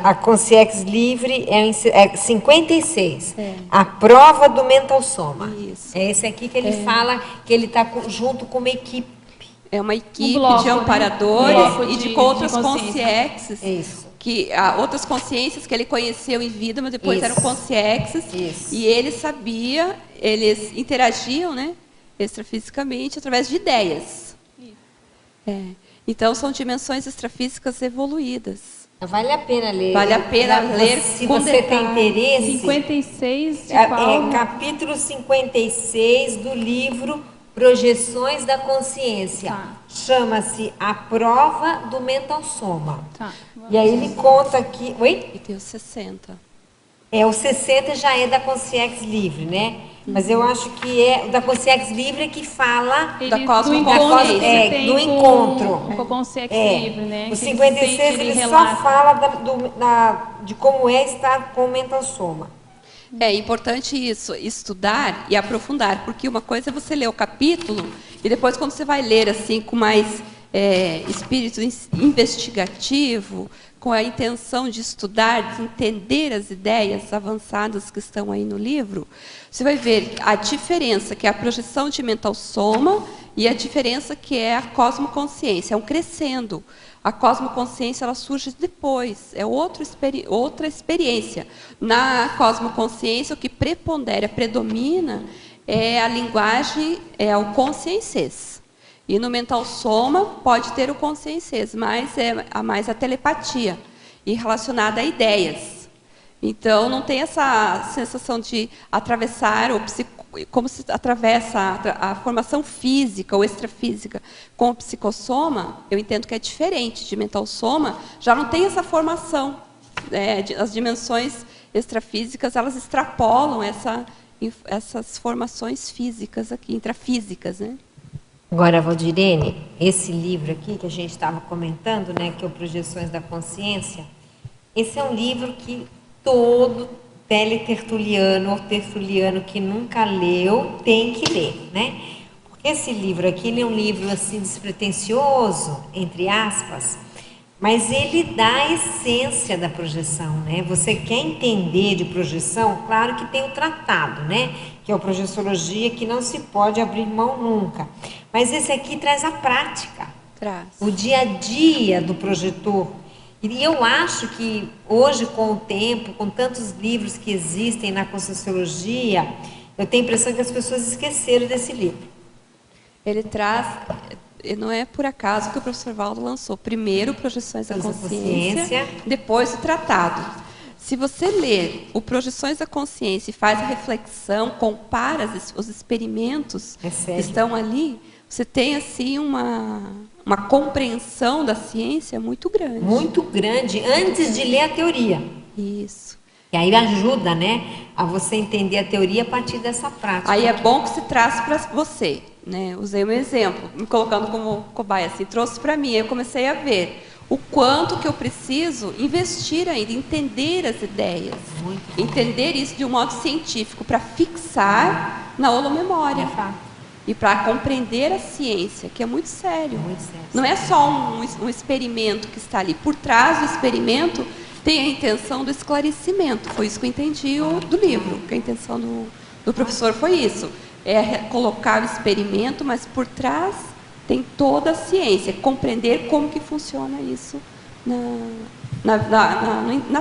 A consciência livre é 56. A prova do mental soma. Isso. É esse aqui que ele fala que ele está junto com uma equipe. É uma equipe bloco, de amparadores, né? e de outras consciências. consciências. Outras consciências que ele conheceu em vida, mas depois eram consciências. E ele sabia, eles interagiam, né, extrafisicamente através de ideias. Então, são dimensões extrafísicas evoluídas. Vale a pena ler. Vale a pena ler se com você detalhe. tem interesse. 56 de qual? Capítulo 56 do livro Projeções da Consciência. Chama-se A Prova do Mental Soma. E aí ele conta aqui... Oi? E tem os 60. O 60 já é da consciência livre, né? Mas eu acho que é da consciência livre que fala da cosmoconsciência. do encontro. Com a consciência livre, né? O 56 ele só fala de como é estar com o mental soma. É importante isso, estudar e aprofundar, porque uma coisa é você ler o capítulo e depois quando você vai ler assim com mais espírito investigativo, com a intenção de estudar, de entender as ideias avançadas que estão aí no livro, você vai ver a diferença que é a projeção de mental soma e a diferença que é a cosmoconsciência, é um crescendo. A cosmoconsciência ela surge depois, é outra experiência. Na cosmoconsciência, o que prepondera, predomina, é a linguagem, é o consciências. E no mental soma pode ter o consciências, mas é mais a telepatia, e relacionada a ideias. Então, não tem essa sensação de atravessar como se atravessa a formação física ou extrafísica com o psicossoma. Eu entendo que é diferente de mental soma, já não tem essa formação. As dimensões extrafísicas, elas extrapolam essas formações físicas aqui, intrafísicas, né? Agora, Valdirene, esse livro aqui que a gente estava comentando, né, que é o Projeções da Consciência, esse é um livro que todo teletertuliano ou tertuliano que nunca leu tem que ler, né? Porque esse livro aqui, ele é um livro assim despretensioso, entre aspas, mas ele dá a essência da projeção, né? Você quer entender de projeção? Claro que tem o tratado, né? Que é a Projeciologia, que não se pode abrir mão nunca. Mas esse aqui traz a prática, o dia a dia do projetor. E eu acho que hoje, com o tempo, com tantos livros que existem na Conscienciologia, eu tenho a impressão que as pessoas esqueceram desse livro. Ele traz, não é por acaso que o professor Valdo lançou primeiro Projeções da Consciência, depois o tratado. Se você ler o Projeções da Consciência e faz a reflexão, compara os experimentos que estão ali, você tem assim uma compreensão da ciência muito grande. Muito grande, antes de ler a teoria. Isso. E aí ajuda, né, a você entender a teoria a partir dessa prática. Aí é bom que se traz para você, né? Usei um exemplo, me colocando como cobaia, assim, trouxe para mim. Eu comecei a ver o quanto que eu preciso investir ainda, entender as ideias, entender isso de um modo científico para fixar na holomemória. E para compreender a ciência, que é muito sério. Não é só um experimento que está ali. Por trás do experimento tem a intenção do esclarecimento. Foi isso que eu entendi do livro, que a intenção do professor foi isso. É colocar o experimento, mas por trás tem toda a ciência, compreender como que funciona isso na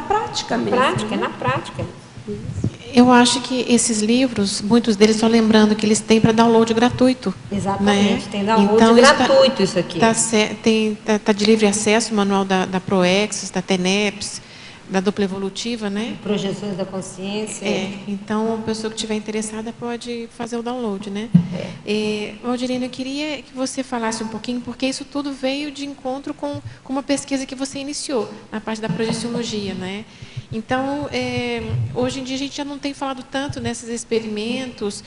prática mesmo. Na prática. Isso. Eu acho que esses livros, muitos deles, só lembrando que eles têm para download gratuito. Exatamente, Né? tem download Então, gratuito isso aqui. Tá de livre acesso o manual da Proexis, da TENEPS, da dupla evolutiva, né? Projeções da consciência. Então, a pessoa que estiver interessada pode fazer o download, né? Valdirene, eu queria que você falasse um pouquinho, porque isso tudo veio de encontro com uma pesquisa que você iniciou, na parte da projeciologia, né? Então, hoje em dia a gente já não tem falado tanto nesses experimentos.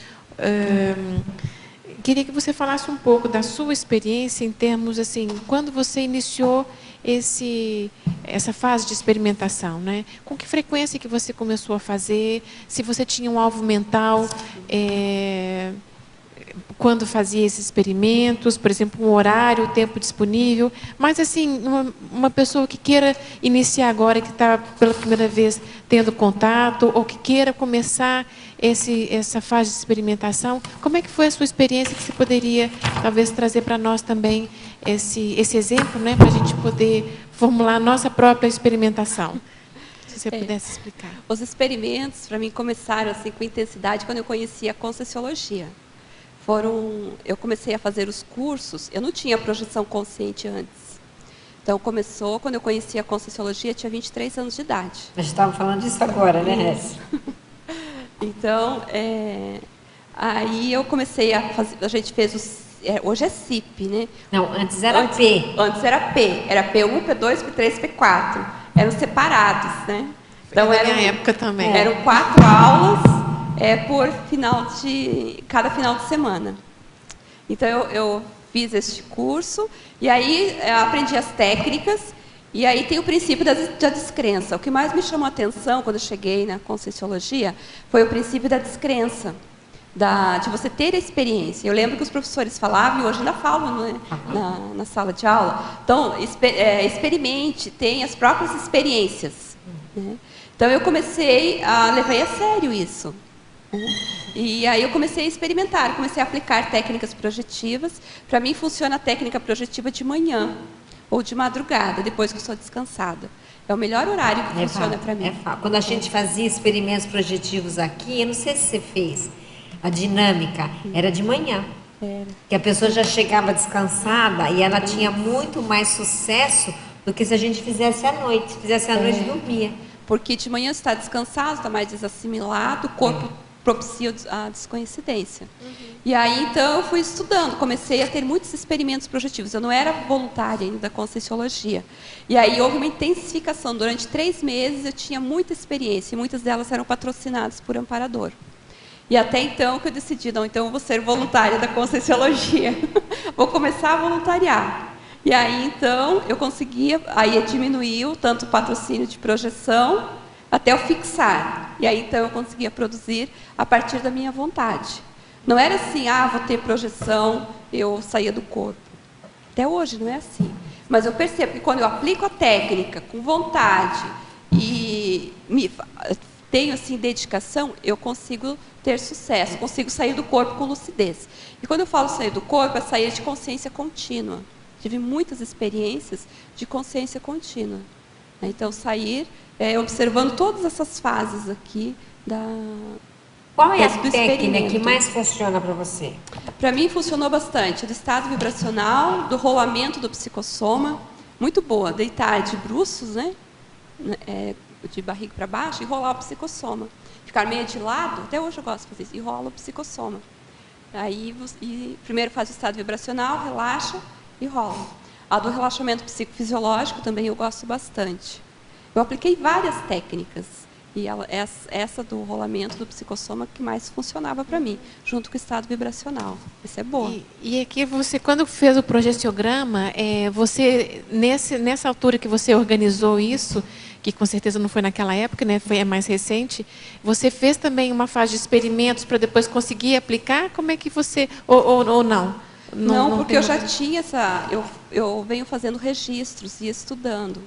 Queria que você falasse um pouco da sua experiência em termos, assim, quando você iniciou essa fase de experimentação, né? Com que frequência que você começou a fazer? Se você tinha um alvo mental, quando fazia esses experimentos, por exemplo, um horário, o tempo disponível. Mas, assim, uma pessoa que queira iniciar agora, que está pela primeira vez tendo contato, ou que queira começar essa fase de experimentação, como é que foi a sua experiência, que você poderia, talvez, trazer para nós também esse exemplo, né, para a gente poder formular a nossa própria experimentação? Se você pudesse explicar. Os experimentos, para mim, começaram assim, com intensidade quando eu conheci a Conscienciologia. Eu comecei a fazer os cursos, eu não tinha projeção consciente antes. Então, começou quando eu conheci a Conscienciologia, tinha 23 anos de idade. A gente estava falando disso agora, né, Rez? Então, aí eu comecei a fazer, a gente fez hoje é CIP, né? Não, antes era P. Antes era P, era P1, P2, P3, P4. Eram separados, né? Então, na minha época também. Eram 4 aulas por cada final de semana. Então, eu fiz este curso, e aí aprendi as técnicas, e aí tem o princípio da descrença. O que mais me chamou a atenção quando eu cheguei na Conscienciologia foi o princípio da descrença, de você ter a experiência. Eu lembro que os professores falavam, e hoje ainda falam, né, na sala de aula. Então, experimente, tenha as próprias experiências. Né? Então, eu levei a sério isso. E aí eu comecei a experimentar, comecei a aplicar técnicas projetivas. Para mim funciona a técnica projetiva de manhã ou de madrugada, depois que eu estou descansada. É o melhor horário que funciona para mim. Quando a gente fazia experimentos projetivos aqui, eu não sei se você fez, a dinâmica era de manhã. Que a pessoa já chegava descansada e ela tinha muito mais sucesso do que se a gente fizesse à noite. Se fizesse à noite, dormia. Porque de manhã você está descansado, está mais desassimilado, o corpo propicia a descoincidência. E aí, então, eu fui estudando, comecei a ter muitos experimentos projetivos. Eu não era voluntária ainda da Conscienciologia. E aí houve uma intensificação. Durante 3 meses eu tinha muita experiência, e muitas delas eram patrocinadas por amparador. E até então que eu decidi, não, então eu vou ser voluntária da Conscienciologia. Vou começar a voluntariar. E aí, então, eu conseguia, aí diminuiu tanto o patrocínio de projeção, até eu fixar. E aí, então, eu conseguia produzir a partir da minha vontade. Não era assim, vou ter projeção, eu saía do corpo. Até hoje não é assim. Mas eu percebo que quando eu aplico a técnica com vontade e tenho, assim, dedicação, eu consigo ter sucesso, consigo sair do corpo com lucidez. E quando eu falo sair do corpo, é sair de consciência contínua. Tive muitas experiências de consciência contínua. Então, sair observando todas essas fases aqui Qual é a técnica que mais funciona para você? Para mim, funcionou bastante. Do estado vibracional, do rolamento do psicossoma. Muito boa. Deitar de bruços, né? De barriga para baixo, e rolar o psicossoma. Ficar meio de lado, até hoje eu gosto de fazer isso, e rola o psicossoma. Aí, primeiro faz o estado vibracional, relaxa e rola. A do relaxamento psicofisiológico também eu gosto bastante. Eu apliquei várias técnicas, e essa do rolamento do psicossoma que mais funcionava para mim, junto com o estado vibracional. Isso é boa. E aqui você, quando fez o projeciograma, você, nessa altura que você organizou isso, que com certeza não foi naquela época, né, é mais recente, você fez também uma fase de experimentos para depois conseguir aplicar? Como é que você... Ou não? Não, porque eu já tinha eu venho fazendo registros e estudando.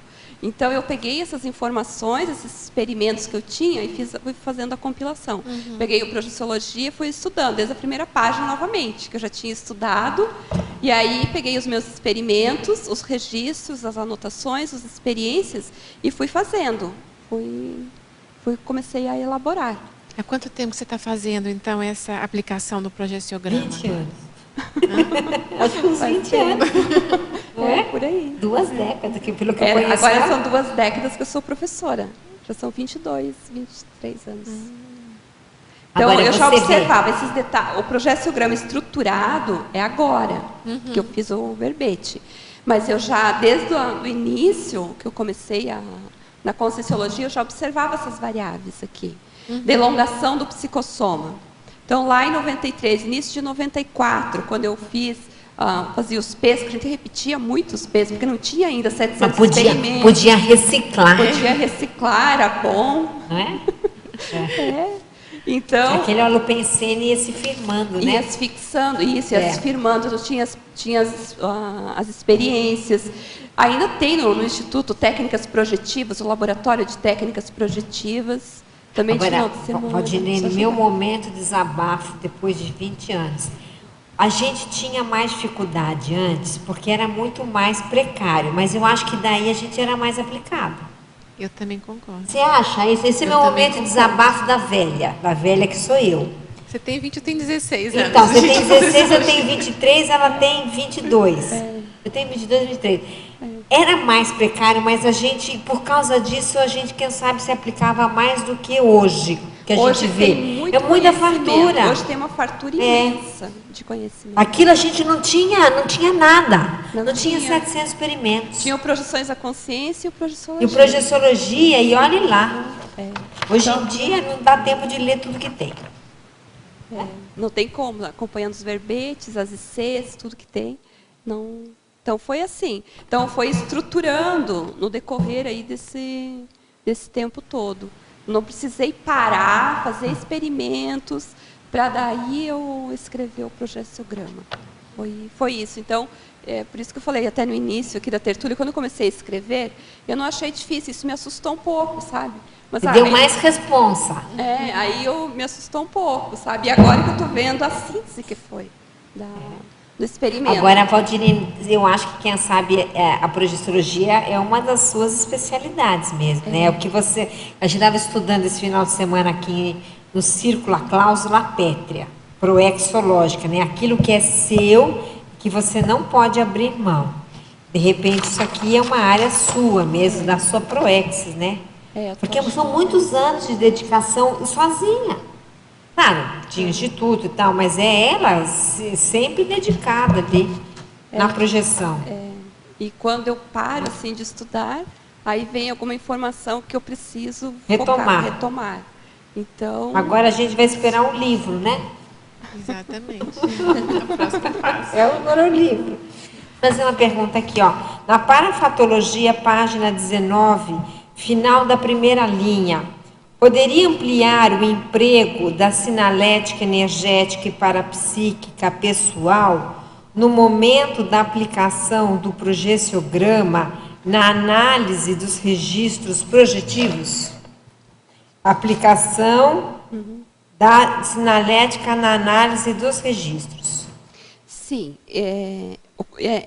Então, eu peguei essas informações, esses experimentos que eu tinha, e fui fazendo a compilação. Peguei o Projeciologia e fui estudando, desde a primeira página novamente, que eu já tinha estudado. E aí, peguei os meus experimentos, os registros, as anotações, as experiências, e fui fazendo. Comecei a elaborar. Há quanto tempo que você está fazendo, então, essa aplicação do projeciograma? 20 anos. Acho que uns 20 anos. Não é? Por aí. 2 décadas, que pelo que eu conheço. Agora ela. são 2 décadas que eu sou professora. Já são 22, 23 anos. Então, Agora eu já você observava esses detalhes. O projeciograma estruturado é agora, que eu fiz o verbete. Mas eu já, desde o início, que eu comecei na Conscienciologia, eu já observava essas variáveis aqui. De elongação do psicossoma. Então, lá em 93, início de 94, quando eu fazia os P's, que a gente repetia muito os P's, porque não tinha ainda 700 experimentos. Podia reciclar. Podia reciclar, era bom. Não é? Então, Aquele holopensene ia se firmando, né? ia se fixando, ia se firmando, eu tinha as experiências. Ainda tem no Instituto técnicas projetivas, o laboratório de técnicas projetivas. Também Agora, tinha Valdinei, no meu momento de desabafo, depois de 20 anos, a gente tinha mais dificuldade antes, porque era muito mais precário, mas eu acho que daí a gente era mais aplicado. Eu também concordo. Você acha? Esse é o meu momento de desabafo da velha que sou eu. Você tem 20, eu tenho 16 anos. Então, você tem 16, eu tenho 23, ela tem 22. Eu tenho 22, 23. Era mais precário, mas a gente, por causa disso, a gente, quem sabe, se aplicava mais do que hoje, que a gente vê. Tem muito é muita conhecimento. fartura. Hoje tem uma fartura imensa de conhecimento. Aquilo a gente não tinha nada. Não tinha tinha. 700 experimentos. Tinha o Projeções da Consciência e o Projeciologia. E o projeciologia, e olhe lá. Hoje Então, em dia não dá tempo de ler tudo que tem. não tem como, acompanhando os verbetes, as ICs, tudo que tem. Não. Então, foi assim. Então, foi estruturando no decorrer aí desse tempo todo. Não precisei parar, fazer experimentos, para daí eu escrever o projeciograma. Foi isso. Então, por isso que eu falei até no início aqui da tertúlia, quando eu comecei a escrever, eu não achei difícil, isso me assustou um pouco, sabe? Mas, Deu mais responsa. aí me assustou um pouco, sabe? E agora que eu estou vendo a síntese que foi do experimento. Agora, Valdinei, eu acho que quem sabe a projeciologia é uma das suas especialidades mesmo, né? O que a gente estava estudando esse final de semana aqui no Círculo, a cláusula pétrea, proexológica, né? Aquilo que é seu, que você não pode abrir mão. De repente, isso aqui é uma área sua mesmo, da sua proexis, né? Porque são muitos anos de dedicação sozinha. Claro, tinha instituto e tal, mas ela sempre dedicada ali na projeção. E quando eu paro assim de estudar, aí vem alguma informação que eu preciso retomar. Então, agora a gente vai esperar um livro, né? Exatamente. A próxima fase. Agora o livro. Vou fazer uma pergunta aqui, ó. Na parafatologia, página 19, final da primeira linha. Poderia ampliar o emprego da sinalética energética e parapsíquica pessoal no momento da aplicação do projeciograma na análise dos registros projetivos? Aplicação da sinalética na análise dos registros. Sim,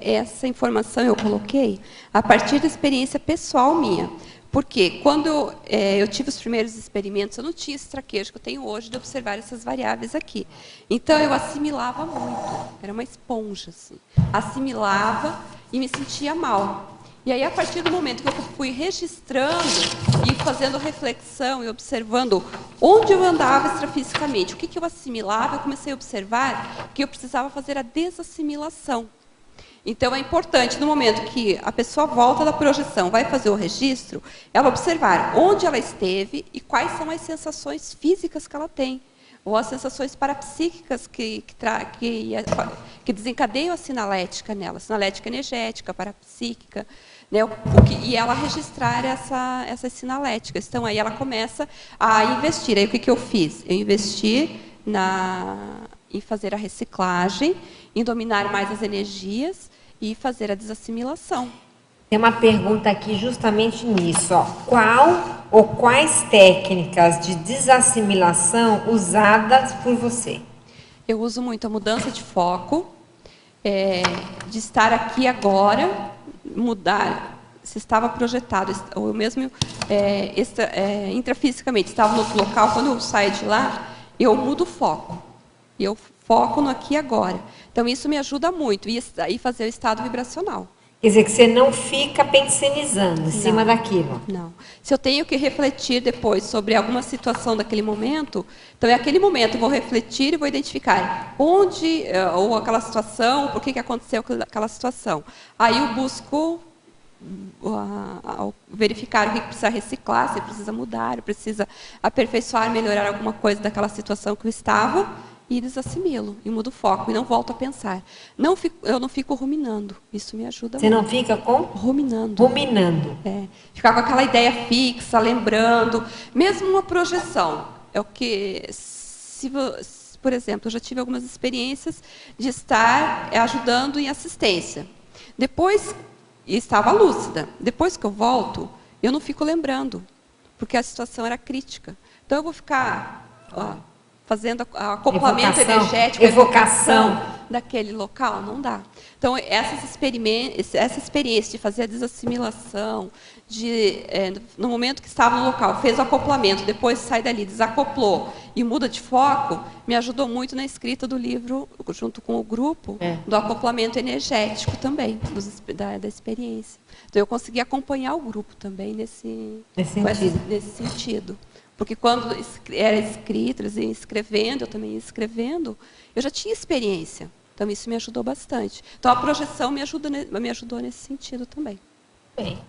essa informação eu coloquei a partir da experiência pessoal minha. Porque quando eu tive os primeiros experimentos, eu não tinha esse traquejo que eu tenho hoje de observar essas variáveis aqui. Então, eu assimilava muito, era uma esponja, assim. Assimilava e me sentia mal. E aí, a partir do momento que eu fui registrando e fazendo reflexão e observando onde eu andava extrafisicamente, o que eu assimilava, eu comecei a observar que eu precisava fazer a desassimilação. Então, é importante, no momento que a pessoa volta da projeção, vai fazer o registro, ela observar onde ela esteve e quais são as sensações físicas que ela tem, ou as sensações parapsíquicas que desencadeiam a sinalética nela, sinalética energética, parapsíquica, né, e ela registrar essas sinaléticas. Então, aí ela começa a investir. Aí, o que eu fiz? Eu investi em fazer a reciclagem, em dominar mais as energias e fazer a desassimilação. Tem uma pergunta aqui justamente nisso, ó. Qual ou quais técnicas de desassimilação usadas por você? Eu uso muito a mudança de foco, de estar aqui agora, mudar, se estava projetado, ou mesmo intrafisicamente estava no outro local, quando eu saio de lá, eu mudo o foco. Eu foco no aqui e agora. Então, isso me ajuda muito. E aí fazer o estado vibracional. Quer dizer, que você não fica pensionizando em cima daquilo. Não. Se eu tenho que refletir depois sobre alguma situação daquele momento, então, é aquele momento, eu vou refletir e vou identificar onde, ou aquela situação, por que aconteceu aquela situação. Aí eu busco verificar o que precisa reciclar, se precisa mudar, precisa aperfeiçoar, melhorar alguma coisa daquela situação que eu estava, e desassimilo, e mudo o foco, e não volto a pensar. Eu não fico ruminando, isso me ajuda Você muito. não fica com? Ruminando. Ruminando. Ficar com aquela ideia fixa, lembrando. Mesmo uma projeção. É o que, por exemplo, eu já tive algumas experiências de estar ajudando em assistência. Depois, e estava lúcida. Depois que eu volto, eu não fico lembrando, porque a situação era crítica. Então, eu vou ficar fazendo acoplamento energético, evocação daquele local, não dá. Então, essa experiência de fazer a desassimilação, no momento que estava no local, fez o acoplamento, depois sai dali, desacoplou e muda de foco, me ajudou muito na escrita do livro, junto com o grupo, do acoplamento energético também, da experiência. Então, eu consegui acompanhar o grupo também nesse sentido. Porque quando era escrito, eles iam escrevendo, eu também ia escrevendo, eu já tinha experiência. Então, isso me ajudou bastante. Então, a projeção me ajudou nesse sentido também. Bem.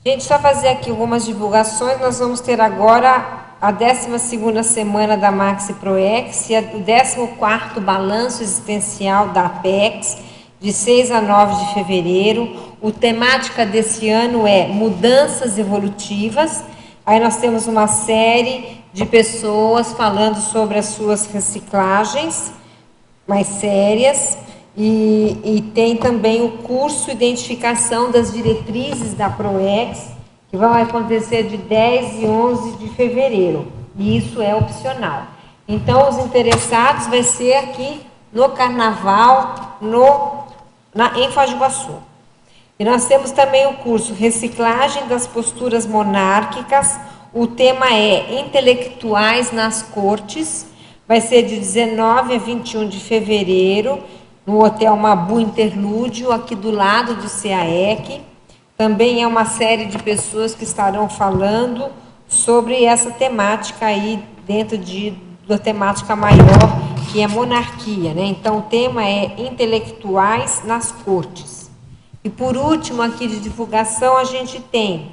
Gente, só fazer aqui algumas divulgações. Nós vamos ter agora a 12ª semana da Maxi Proex e o 14º balanço existencial da Apex, de 6 a 9 de fevereiro. A temática desse ano é mudanças evolutivas. Aí nós temos uma série de pessoas falando sobre as suas reciclagens mais sérias e tem também o curso Identificação das Diretrizes da ProEx, que vai acontecer de 10 e 11 de fevereiro, e isso é opcional. Então, os interessados vai ser aqui no Carnaval, em Foz do Iguaçu. E nós temos também o curso Reciclagem das Posturas Monárquicas. O tema é Intelectuais nas Cortes. Vai ser de 19 a 21 de fevereiro, no Hotel Mabu Interlúdio, aqui do lado do CAEC. Também é uma série de pessoas que estarão falando sobre essa temática aí, dentro da temática maior, que é monarquia, né? Então, o tema é Intelectuais nas Cortes. E, por último, aqui de divulgação, a gente tem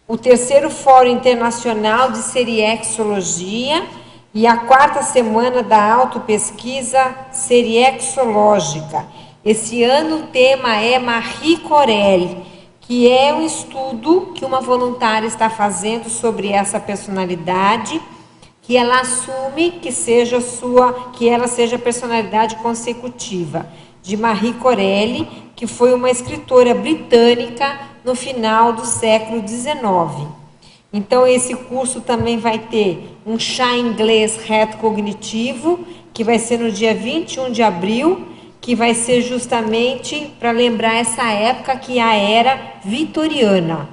o 3º Fórum Internacional de Seriexologia e a 4ª Semana da Autopesquisa Seriexológica. Esse ano o tema é Marie Corelli, que é um estudo que uma voluntária está fazendo sobre essa personalidade, que ela assume que ela seja a personalidade consecutiva de Marie Corelli, que foi uma escritora britânica no final do século XIX. Então, esse curso também vai ter um chá inglês retrocognitivo, que vai ser no dia 21 de abril, que vai ser justamente para lembrar essa época que é a era vitoriana.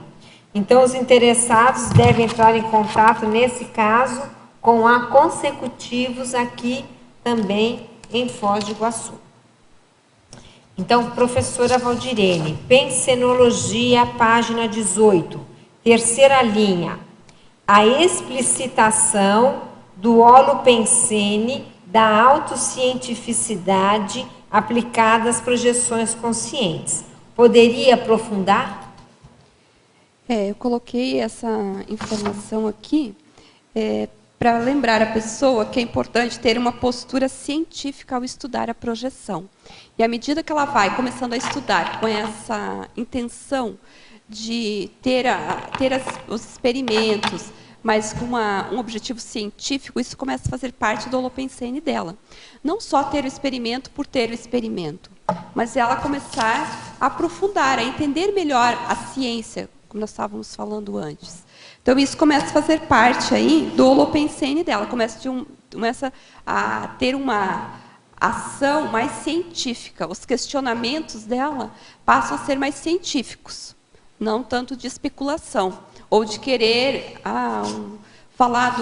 Então, os interessados devem entrar em contato, nesse caso, com a Consecutivos aqui também em Foz do Iguaçu. Então, professora Valdirene, Pensenologia, página 18, 3ª linha. A explicitação do holopensene da autocientificidade aplicada às projeções conscientes. Poderia aprofundar? Eu coloquei essa informação aqui para lembrar a pessoa que é importante ter uma postura científica ao estudar a projeção. E à medida que ela vai começando a estudar com essa intenção de ter os experimentos, mas com um objetivo científico, isso começa a fazer parte do holopensene dela. Não só ter o experimento por ter o experimento, mas ela começar a aprofundar, a entender melhor a ciência, como nós estávamos falando antes. Então, isso começa a fazer parte aí do holopensene dela, começa a ter uma ação mais científica, os questionamentos dela passam a ser mais científicos. não tanto de especulação, ou de querer falar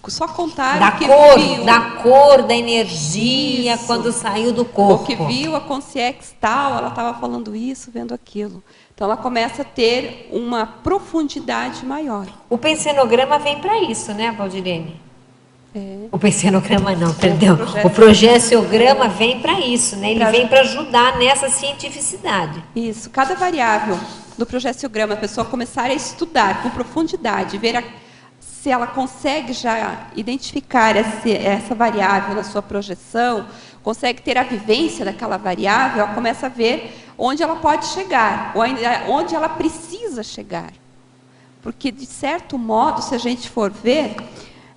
só contar Da o que cor, viu. da cor, da energia, Isso. quando saiu do O corpo. que viu a consciência tal, ela estava falando isso, vendo aquilo. Então, ela começa a ter uma profundidade maior. O pensenograma vem para isso, né, Valdirene? O pensenograma não, perdão. O projeciograma vem para isso, né? Ele vem para ajudar nessa cientificidade. Isso. Cada variável do projeciograma, a pessoa começar a estudar com profundidade, ver se ela consegue já identificar essa variável na sua projeção, consegue ter a vivência daquela variável, ela começa a ver onde ela pode chegar, onde ela precisa chegar. Porque, de certo modo, se a gente for ver,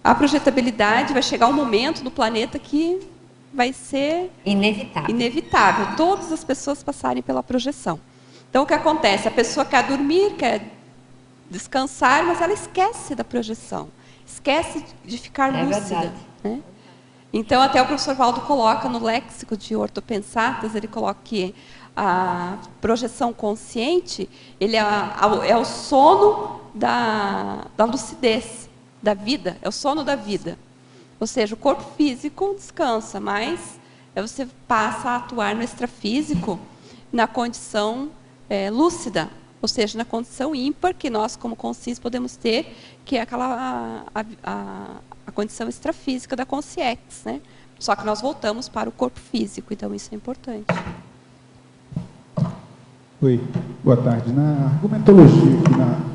a projetabilidade vai chegar um momento no planeta que vai ser inevitável. Todas as pessoas passarem pela projeção. Então, o que acontece? A pessoa quer dormir, quer descansar, mas ela esquece da projeção. Esquece de ficar lúcida. Né? Então, até o professor Valdo coloca no léxico de ortopensatas, ele coloca que a projeção consciente ele é o sono da lucidez, da vida, é o sono da vida. Ou seja, o corpo físico descansa, mas você passa a atuar no extrafísico na condição lúcida, ou seja, na condição ímpar que nós, como consciência, podemos ter, que é a condição extrafísica da consciência, né? Só que nós voltamos para o corpo físico, então isso é importante. Oi, boa tarde. Na argumentologia,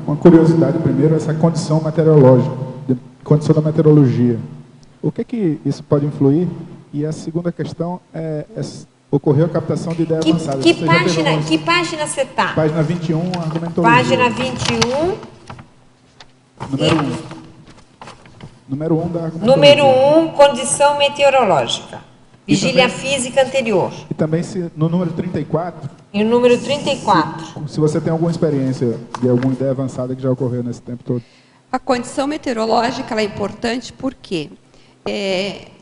uma curiosidade primeiro, essa condição meteorológica, condição da meteorologia. O que isso pode influir? E a segunda questão ocorreu a captação de ideia avançada. Que página você está? Página 21, argumentologia. Página 21. Número 1 da argumentologia. Número 1, condição meteorológica. Vigília física anterior. E também no número 34. E o número 34. Se você tem alguma experiência de alguma ideia avançada que já ocorreu nesse tempo todo. A condição meteorológica ela é importante porque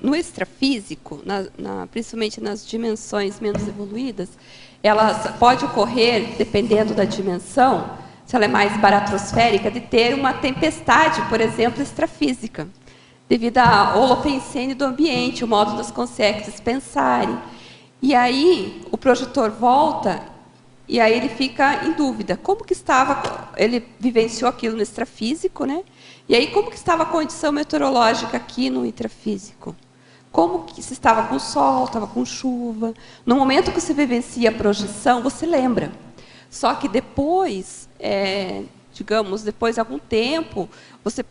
no extrafísico, principalmente nas dimensões menos evoluídas, ela pode ocorrer, dependendo da dimensão, se ela é mais baratrosférica, de ter uma tempestade, por exemplo, extrafísica, devido à holopensene do ambiente, o modo das consciências pensarem. E aí o projetor volta e aí ele fica em dúvida. Como que estava, ele vivenciou aquilo no extrafísico, né? E aí como que estava a condição meteorológica aqui no intrafísico? Como que se estava com sol, estava com chuva? No momento que você vivencia a projeção, você lembra. Só que depois, digamos, depois de algum tempo, você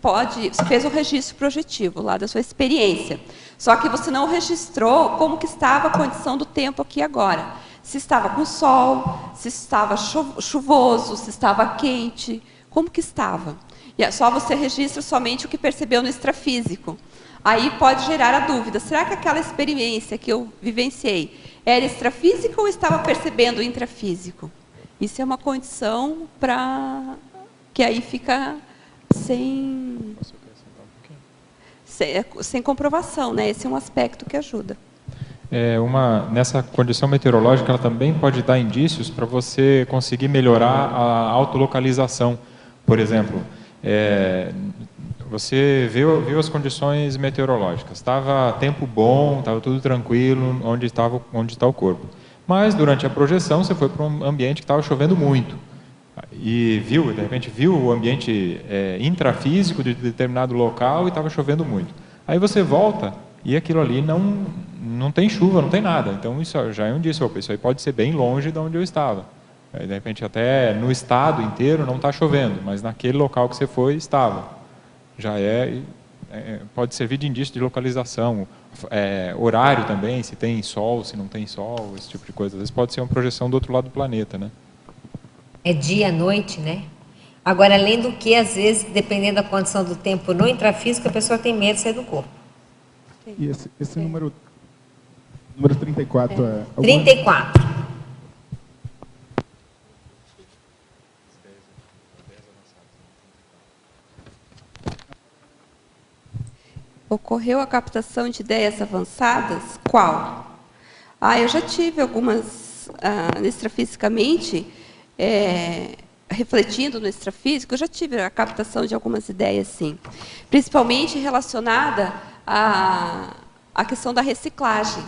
fez um registro projetivo lá da sua experiência. Só que você não registrou como que estava a condição do tempo aqui agora. Se estava com sol, se estava chuvoso, se estava quente, como que estava. E só você registra somente o que percebeu no extrafísico. Aí pode gerar a dúvida, será que aquela experiência que eu vivenciei era extrafísica ou estava percebendo o intrafísico? Isso é uma condição que aí fica sem comprovação, né? Esse é um aspecto que ajuda. Nessa condição meteorológica, ela também pode dar indícios para você conseguir melhorar a autolocalização. Por exemplo, você viu as condições meteorológicas, estava tempo bom, estava tudo tranquilo, onde está o corpo. Mas, durante a projeção, você foi para um ambiente que estava chovendo muito. E de repente viu o ambiente intrafísico de determinado local e estava chovendo muito. Aí você volta e aquilo ali não tem chuva, não tem nada. Então, isso já é um indício. Isso aí pode ser bem longe de onde eu estava. Aí, de repente, até no estado inteiro não está chovendo, mas naquele local que você foi, estava. Já pode servir de indício de localização. Horário também, se tem sol, se não tem sol, esse tipo de coisa. Às vezes pode ser uma projeção do outro lado do planeta, né? É dia, noite, né? Agora, além do que, às vezes, dependendo da condição do tempo no intrafísico, a pessoa tem medo de sair do corpo. E esse número 34 é... 34. Ocorreu a captação de ideias avançadas? Qual? Eu já tive algumas, extrafisicamente, refletindo no extrafísico, eu já tive a captação de algumas ideias, sim. Principalmente relacionada à questão da reciclagem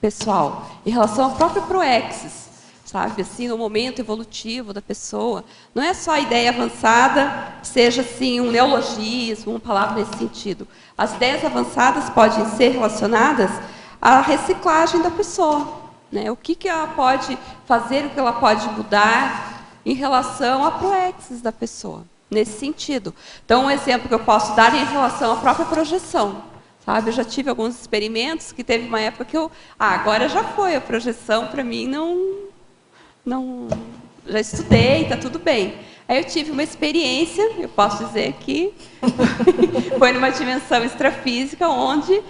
pessoal, em relação à própria Proexis, sabe? Assim, no momento evolutivo da pessoa. Não é só a ideia avançada, seja assim um neologismo, uma palavra nesse sentido. As ideias avançadas podem ser relacionadas à reciclagem da pessoa, né? O que ela pode fazer, o que ela pode mudar em relação à Proexis da pessoa, nesse sentido. Então, um exemplo que eu posso dar é em relação à própria projeção. Sabe? Eu já tive alguns experimentos que teve uma época que agora já foi, a projeção para mim não já estudei, está tudo bem. Aí eu tive uma experiência, eu posso dizer que foi numa dimensão extrafísica, onde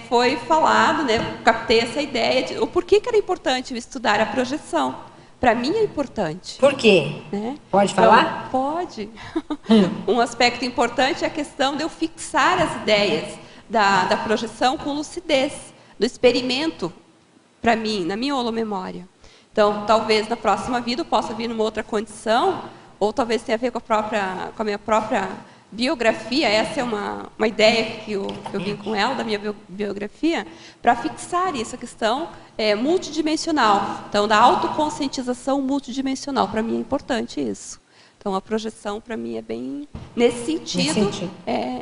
foi falado, né, captei essa ideia de o porquê que era importante eu estudar a projeção. Para mim é importante. Por quê? Né? Pode falar? Então, pode. Um aspecto importante é a questão de eu fixar as ideias da projeção com lucidez, do experimento, para mim, na minha holomemória. Então, talvez na próxima vida eu possa vir numa outra condição, ou talvez tenha a ver com a minha própria biografia. Essa é uma ideia que eu vim com ela, da minha biografia, para fixar essa questão multidimensional. Então, da autoconscientização multidimensional. Para mim é importante isso. Então, a projeção, para mim, é bem... Nesse sentido,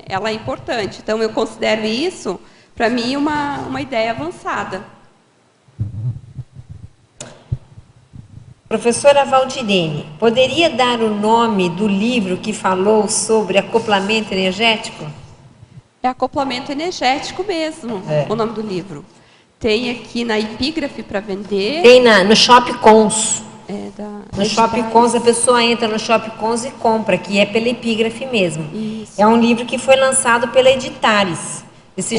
ela é importante. Então, eu considero isso, para mim, uma ideia avançada. Professora Valdirene, poderia dar o nome do livro que falou sobre acoplamento energético? É acoplamento energético mesmo, o nome do livro. Tem aqui na epígrafe para vender. Tem no Shop Cons. No Shop Shop Cons, a pessoa entra no Shop Cons e compra, que é pela epígrafe mesmo. Isso. É um livro que foi lançado pela Editares.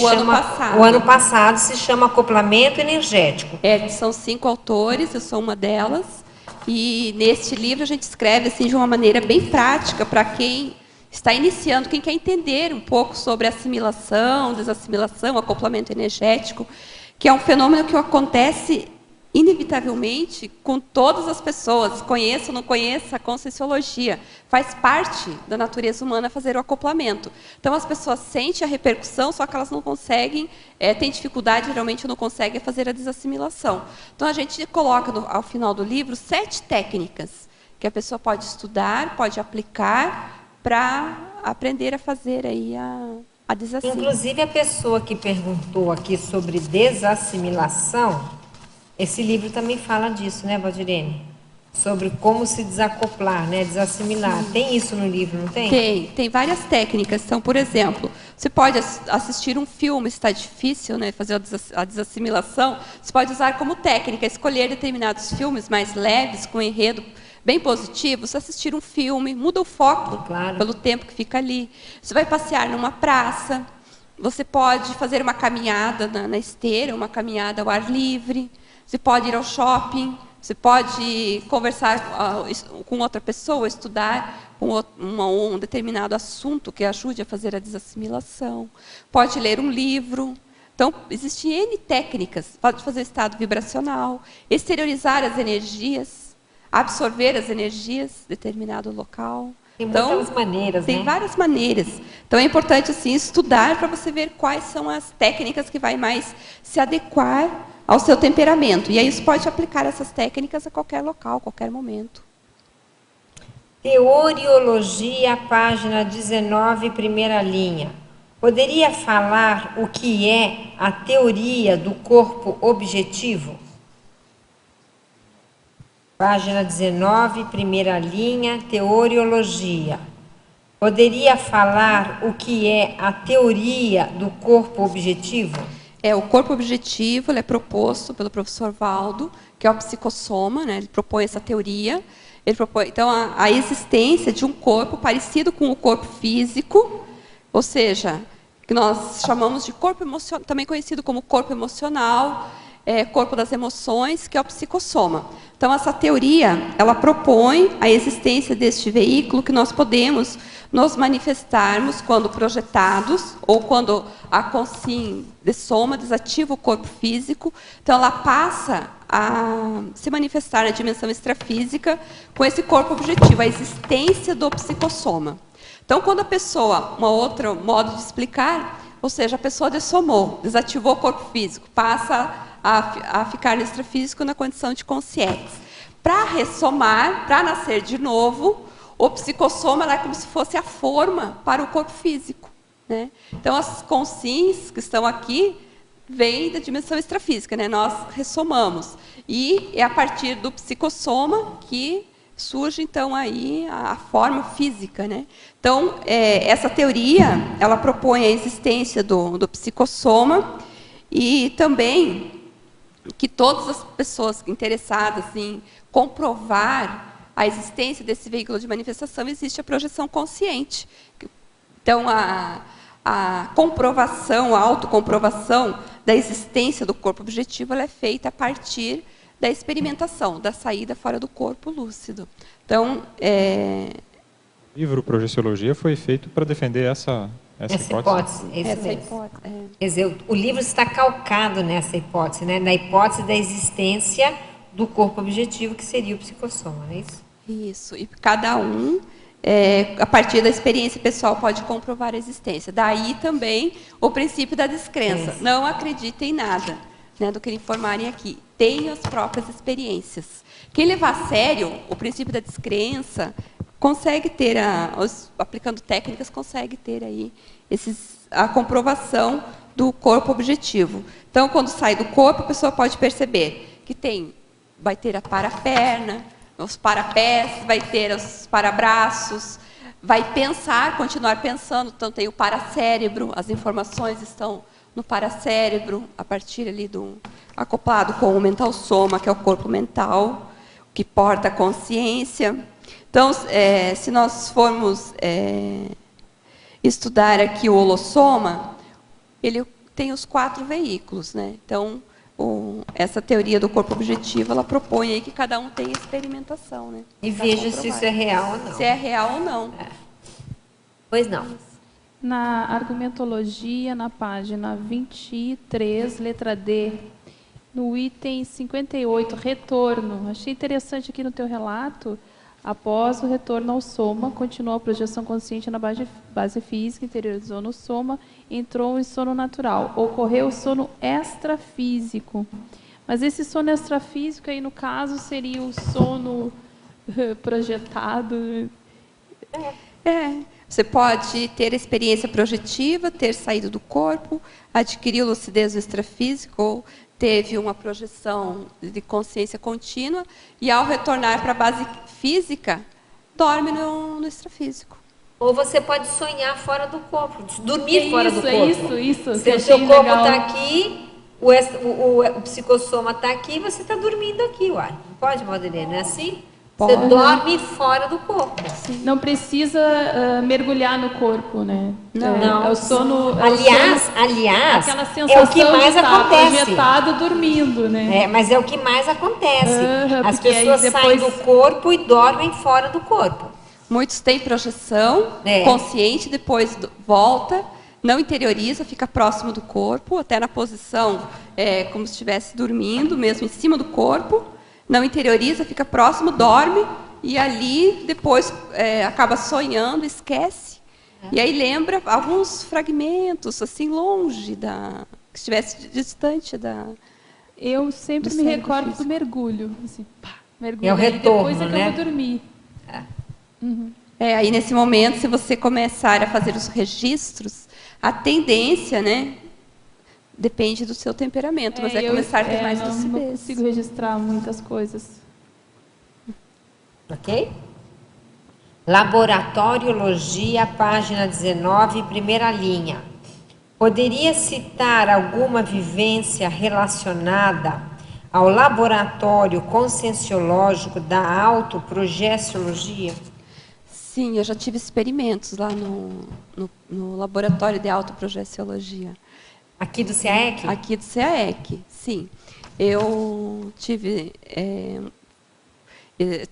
O ano passado se chama Acoplamento Energético. São 5 autores, eu sou uma delas. E neste livro a gente escreve assim, de uma maneira bem prática para quem está iniciando, quem quer entender um pouco sobre assimilação, desassimilação, acoplamento energético, que é um fenômeno que acontece inevitavelmente com todas as pessoas, conheça ou não conheça a conscienciologia, faz parte da natureza humana fazer o acoplamento. Então, as pessoas sentem a repercussão, só que elas não conseguem, têm dificuldade, geralmente não conseguem fazer a desassimilação. Então, a gente coloca ao final do livro 7 técnicas que a pessoa pode estudar, pode aplicar para aprender a fazer aí a desassimilação. Inclusive, a pessoa que perguntou aqui sobre desassimilação, esse livro também fala disso, né, Valdirene? Sobre como se desacoplar, né, desassimilar. Sim. Tem isso no livro, não tem? Tem várias técnicas. Então, por exemplo, você pode assistir um filme, se está difícil, né, fazer a desassimilação, você pode usar como técnica, escolher determinados filmes mais leves, com enredo bem positivo. Você assistir um filme, muda o foco, claro, pelo tempo que fica ali. Você vai passear numa praça, você pode fazer uma caminhada na esteira, uma caminhada ao ar livre. Você pode ir ao shopping, você pode conversar com outra pessoa, estudar um determinado assunto que ajude a fazer a desassimilação. Pode ler um livro. Então, existem N técnicas. Pode fazer estado vibracional, exteriorizar as energias, absorver as energias de determinado local. Tem muitas maneiras, Tem várias maneiras. Então, é importante assim, estudar para você ver quais são as técnicas que vai mais se adequar ao seu temperamento. E aí você pode aplicar essas técnicas a qualquer local, a qualquer momento. Teoriologia, página 19, primeira linha. Poderia falar o que é a teoria do corpo objetivo? Página 19, primeira linha, teoriologia. Poderia falar o que é a teoria do corpo objetivo? O corpo objetivo ele é proposto pelo professor Valdo, que é o psicossoma, né? Ele propõe essa teoria. Ele propõe, então, a existência de um corpo parecido com o corpo físico, ou seja, que nós chamamos de corpo emocional, também conhecido como corpo emocional, corpo das emoções, que é o psicossoma. Então, essa teoria, ela propõe a existência deste veículo que nós podemos nos manifestarmos quando projetados, ou quando a consciência de soma desativa o corpo físico. Então, ela passa a se manifestar na dimensão extrafísica com esse corpo objetivo, a existência do psicossoma. Então, quando a pessoa, um outro modo de explicar, ou seja, a pessoa dessomou, desativou o corpo físico, passa a ficar no extrafísico na condição de consciência. Para ressomar, para nascer de novo, o psicossoma é como se fosse a forma para o corpo físico, né? Então, as consciências que estão aqui vêm da dimensão extrafísica, né? Nós ressomamos. E é a partir do psicossoma que surge, então, aí a forma física, né? Então, essa teoria, ela propõe a existência do psicossoma e também que todas as pessoas interessadas em comprovar a existência desse veículo de manifestação, existe a projeção consciente. Então, a comprovação, a autocomprovação da existência do corpo objetivo, ela é feita a partir da experimentação, da saída fora do corpo lúcido. Então, O livro Projeciologia foi feito para defender essa hipótese. essa hipótese. Quer dizer, o livro está calcado nessa hipótese, né? Na hipótese da existência do corpo objetivo, que seria o psicossoma, não é isso? Isso, e cada um, a partir da experiência pessoal, pode comprovar a existência. Daí também o princípio da descrença. Não acreditem em nada, né, do que informarem aqui. Tenham as próprias experiências. Quem levar a sério o princípio da descrença consegue ter, aplicando técnicas, consegue ter aí a comprovação do corpo objetivo. Então, quando sai do corpo, a pessoa pode perceber que vai ter a paraperna, os parapés, vai ter os parabraços, vai pensar, continuar pensando. Então, tem o paracérebro, as informações estão no paracérebro, a partir ali acoplado com o mental soma, que é o corpo mental, que porta a consciência. Então, se nós formos estudar aqui o holossoma, ele tem os 4 veículos, né? Então, essa teoria do corpo objetivo, ela propõe aí que cada um tenha experimentação, né? E veja se isso é real ou não. Se é real ou não. Pois não. Na argumentologia, na página 23, letra D, no item 58, retorno. Achei interessante aqui no teu relato, após o retorno ao soma, continuou a projeção consciente na base física, interiorizou no soma, entrou em sono natural. Ocorreu o sono extrafísico. Mas esse sono extrafísico aí, no caso, seria o sono projetado? Você pode ter experiência projetiva, ter saído do corpo, adquirir lucidez do extrafísico, ou teve uma projeção de consciência contínua, e ao retornar para a base física, dorme no extrafísico. Ou você pode sonhar fora do corpo, dormir fora do corpo. Isso. Se o seu corpo está aqui, o psicossoma está aqui, você está dormindo aqui, uai. Não pode, Valdirene, não é assim? Pode. Você dorme fora do corpo. Não precisa mergulhar no corpo, né? Não. É o sono. Aliás, aquela sensação é o que mais de estar acontece. projetado dormindo, né? Mas é o que mais acontece. As porque aí pessoas saem depois- do corpo e dormem fora do corpo. Muitos têm projeção consciente, depois volta, não interioriza, fica próximo do corpo, até na posição como se estivesse dormindo, mesmo em cima do corpo. Não interioriza, fica próximo, dorme, e ali depois acaba sonhando, esquece. E aí lembra alguns fragmentos, assim, longe, que estivesse distante da... Eu sempre do me cérebro recordo físico. do mergulho. Assim, mergulho. É o e retorno, depois é que né? eu vou dormir. aí nesse momento, se você começar a fazer os registros, a tendência, né, depende do seu temperamento, mas vai começar a ter mais não lucidez. consigo registrar muitas coisas. Ok? Laboratoriologia, página 19, primeira linha. Poderia citar alguma vivência relacionada ao laboratório conscienciológico da autoprojeciologia? Sim, eu já tive experimentos lá no laboratório de autoprojeciologia. Aqui do CAEC? Aqui do CAEC, sim. eu tive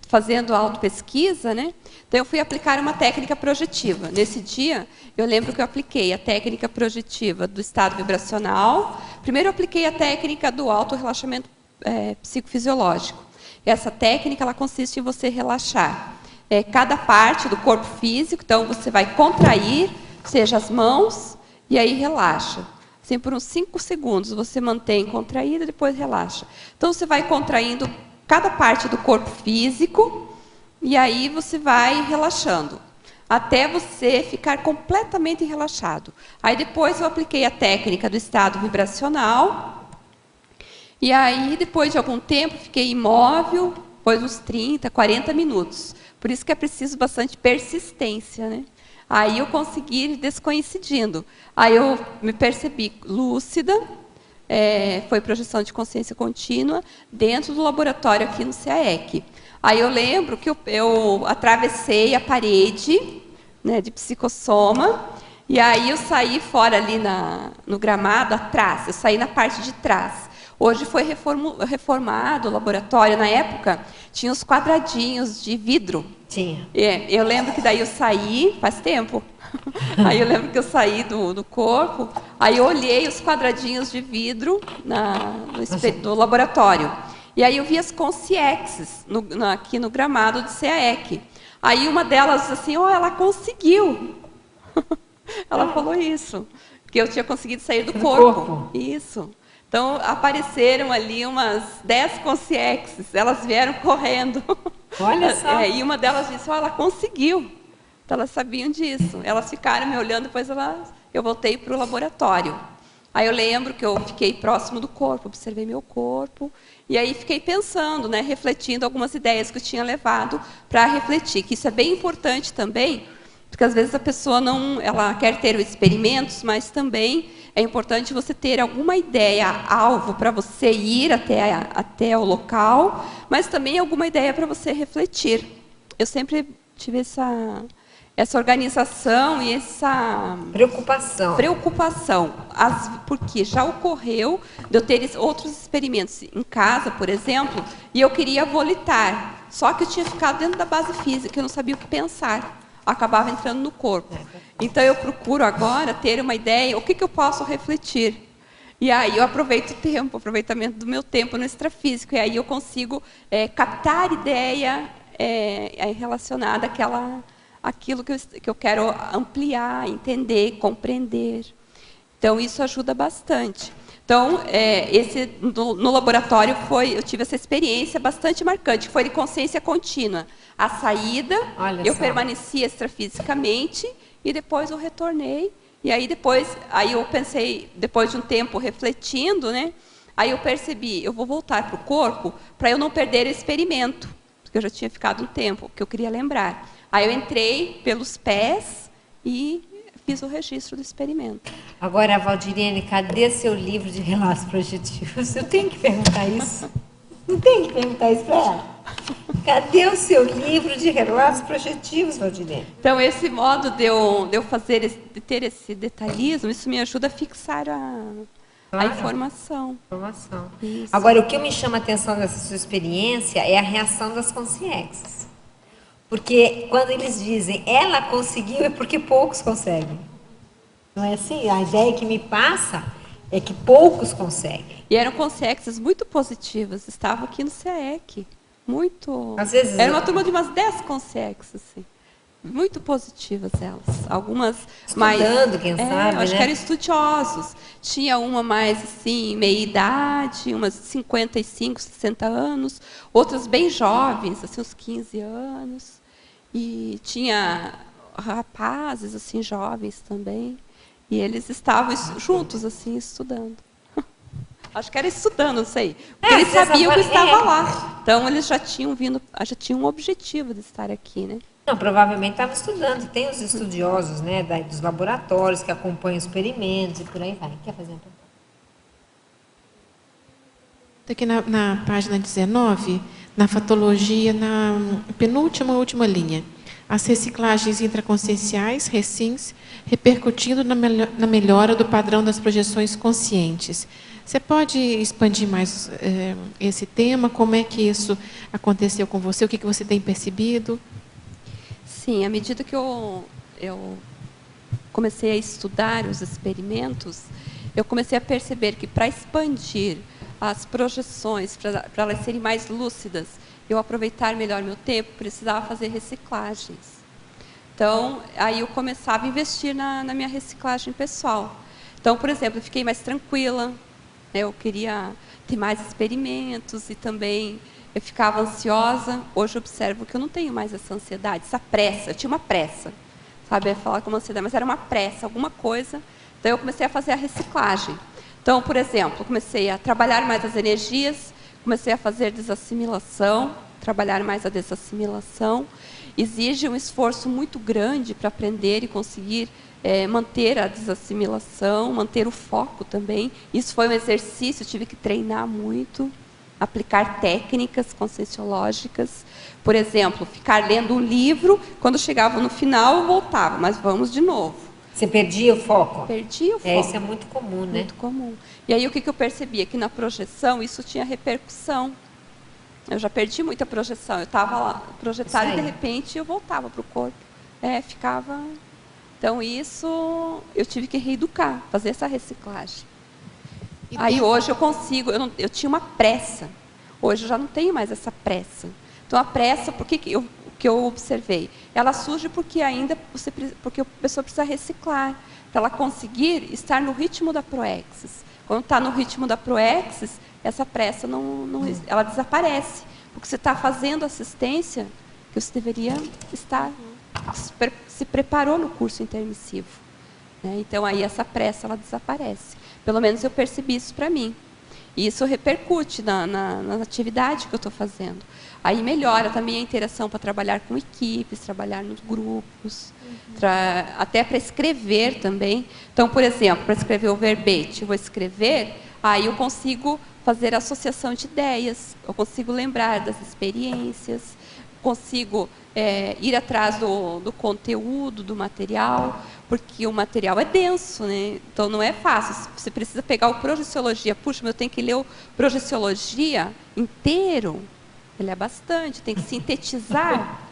fazendo autopesquisa, né? Então eu fui aplicar uma técnica projetiva. Nesse dia, eu lembro que eu apliquei a técnica projetiva do estado vibracional. Primeiro eu apliquei a técnica do autorrelaxamento psicofisiológico. Essa técnica, ela consiste em você relaxar cada parte do corpo físico. Então você vai contrair, seja as mãos, e aí relaxa. Assim, por uns 5 segundos você mantém contraído e depois relaxa. Então você vai contraindo cada parte do corpo físico, e aí você vai relaxando, até você ficar completamente relaxado. Aí depois eu apliquei a técnica do estado vibracional, e aí depois de algum tempo fiquei imóvel, depois uns 30, 40 minutos. Por isso que é preciso bastante persistência, né? Aí eu consegui ir descoincidindo. Aí eu me percebi lúcida, foi projeção de consciência contínua dentro do laboratório aqui no CAEC. Aí eu lembro que eu atravessei a parede, né, de psicossoma, e aí eu saí fora ali no gramado atrás, eu saí na parte de trás. Hoje foi reformado o laboratório. Na época tinha os quadradinhos de vidro. Tinha. Eu lembro que daí eu saí, faz tempo. Aí eu lembro que eu saí do corpo, aí eu olhei os quadradinhos de vidro do laboratório. E aí eu vi as consciexes aqui no gramado do CAEC. Aí uma delas disse assim, ela conseguiu. Ela falou isso, que eu tinha conseguido sair do corpo. Isso. Então apareceram ali umas 10 consciexes, elas vieram correndo. Olha só. E uma delas disse, ela conseguiu. Então, elas sabiam disso. Elas ficaram me olhando, depois eu voltei para o laboratório. Aí eu lembro que eu fiquei próximo do corpo, observei meu corpo, e aí fiquei pensando, né, refletindo algumas ideias que eu tinha levado para refletir, que isso é bem importante também, porque às vezes a pessoa ela quer ter experimentos, mas também é importante você ter alguma ideia, alvo para você ir até o local, mas também alguma ideia para você refletir. Eu sempre tive essa organização e essa preocupação, porque já ocorreu de eu ter outros experimentos em casa, por exemplo, e eu queria volitar, só que eu tinha ficado dentro da base física, eu não sabia o que pensar, acabava entrando no corpo. Então eu procuro agora ter uma ideia, o que eu posso refletir. E aí eu aproveito o tempo, aproveitamento do meu tempo no extrafísico, e aí eu consigo captar ideia relacionada àquilo que eu quero ampliar, entender, compreender. Então, isso ajuda bastante. Então, no laboratório eu tive essa experiência bastante marcante, que foi de consciência contínua. A saída, eu permaneci extrafisicamente, e depois eu retornei. E aí eu pensei, depois de um tempo refletindo, né, aí eu percebi, eu vou voltar para o corpo para eu não perder o experimento, porque eu já tinha ficado um tempo, que eu queria lembrar. Aí eu entrei pelos pés e fiz o registro do experimento. Agora, Valdirene, cadê seu livro de relatos projetivos? Eu tenho que perguntar isso. Não tem que perguntar isso para ela. Cadê o seu livro de relatos projetivos, Valdirene? Então, esse modo de eu ter esse detalhismo, isso me ajuda a fixar a informação. Isso. Agora, o que me chama a atenção dessa sua experiência é a reação das consciências. Porque quando eles dizem, ela conseguiu, é porque poucos conseguem. Não é assim? A ideia que me passa é que poucos conseguem. E eram consciências muito positivas, estavam aqui no CAEC. Muito. Às vezes, era uma turma de umas 10 consciências, assim. Muito positivas elas. Algumas mais. Estudando, quem sabe, acho né? que eram estudiosos. Tinha uma mais assim, meia idade, umas 55, 60 anos, outras bem jovens, assim, uns 15 anos. E tinha rapazes assim, jovens também. E eles estavam juntos, assim, estudando. Acho que era estudando, não sei. Porque eles sabiam que eu estava lá. Então, eles já tinham um objetivo de estar aqui, né? Não, provavelmente estavam estudando. Tem os estudiosos, né, dos laboratórios que acompanham os experimentos e por aí vai. Quer fazer uma pergunta? Aqui na página 19, na fatologia, na última linha. As reciclagens intraconscienciais, RECINs, repercutindo na melhora do padrão das projeções conscientes. Você pode expandir mais esse tema? Como é que isso aconteceu com você? O que você tem percebido? Sim, à medida que eu comecei a estudar os experimentos, eu comecei a perceber que para expandir as projeções, para elas serem mais lúcidas, eu aproveitar melhor meu tempo, precisava fazer reciclagens. Então, aí eu começava a investir na minha reciclagem pessoal. Então, por exemplo, eu fiquei mais tranquila, né? Eu queria ter mais experimentos e também eu ficava ansiosa. Hoje eu observo que eu não tenho mais essa ansiedade, essa pressa. Eu tinha uma pressa, sabe? Eu ia falar como ansiedade, mas era uma pressa, alguma coisa. Então, eu comecei a fazer a reciclagem. Então, por exemplo, comecei a trabalhar mais as energias, comecei a fazer desassimilação, trabalhar mais a desassimilação. Exige um esforço muito grande para aprender e conseguir manter a desassimilação, manter o foco também. Isso foi um exercício, tive que treinar muito, aplicar técnicas conscienciológicas. Por exemplo, ficar lendo um livro, quando chegava no final eu voltava, mas vamos de novo. Você perdia o foco? Perdia o foco. Isso é muito comum, né? Muito comum. E aí o que eu percebia? Que na projeção isso tinha repercussão. Eu já perdi muita projeção. Eu estava lá projetada e de repente eu voltava para o corpo. Ficava... Então isso eu tive que reeducar, fazer essa reciclagem. Aí hoje eu consigo, eu tinha uma pressa. Hoje eu já não tenho mais essa pressa. Então a pressa, o que eu observei? Ela surge porque porque a pessoa precisa reciclar, para ela conseguir estar no ritmo da proexis. Quando está no ritmo da proexis, essa pressa ela desaparece, porque você está fazendo assistência que você deveria estar, se preparou no curso intermissivo, né? Então aí essa pressa ela desaparece. Pelo menos eu percebi isso para mim. E isso repercute na atividade que eu estou fazendo. Aí melhora também a interação para trabalhar com equipes, trabalhar nos grupos, até para escrever também. Então, por exemplo, para escrever o verbete, eu vou escrever, aí eu consigo fazer associação de ideias, eu consigo lembrar das experiências, consigo ir atrás do conteúdo, do material, porque o material é denso, né? Então não é fácil. Você precisa pegar o Projeciologia. Puxa, mas eu tenho que ler o Projeciologia inteiro. Ele é bastante, tem que sintetizar,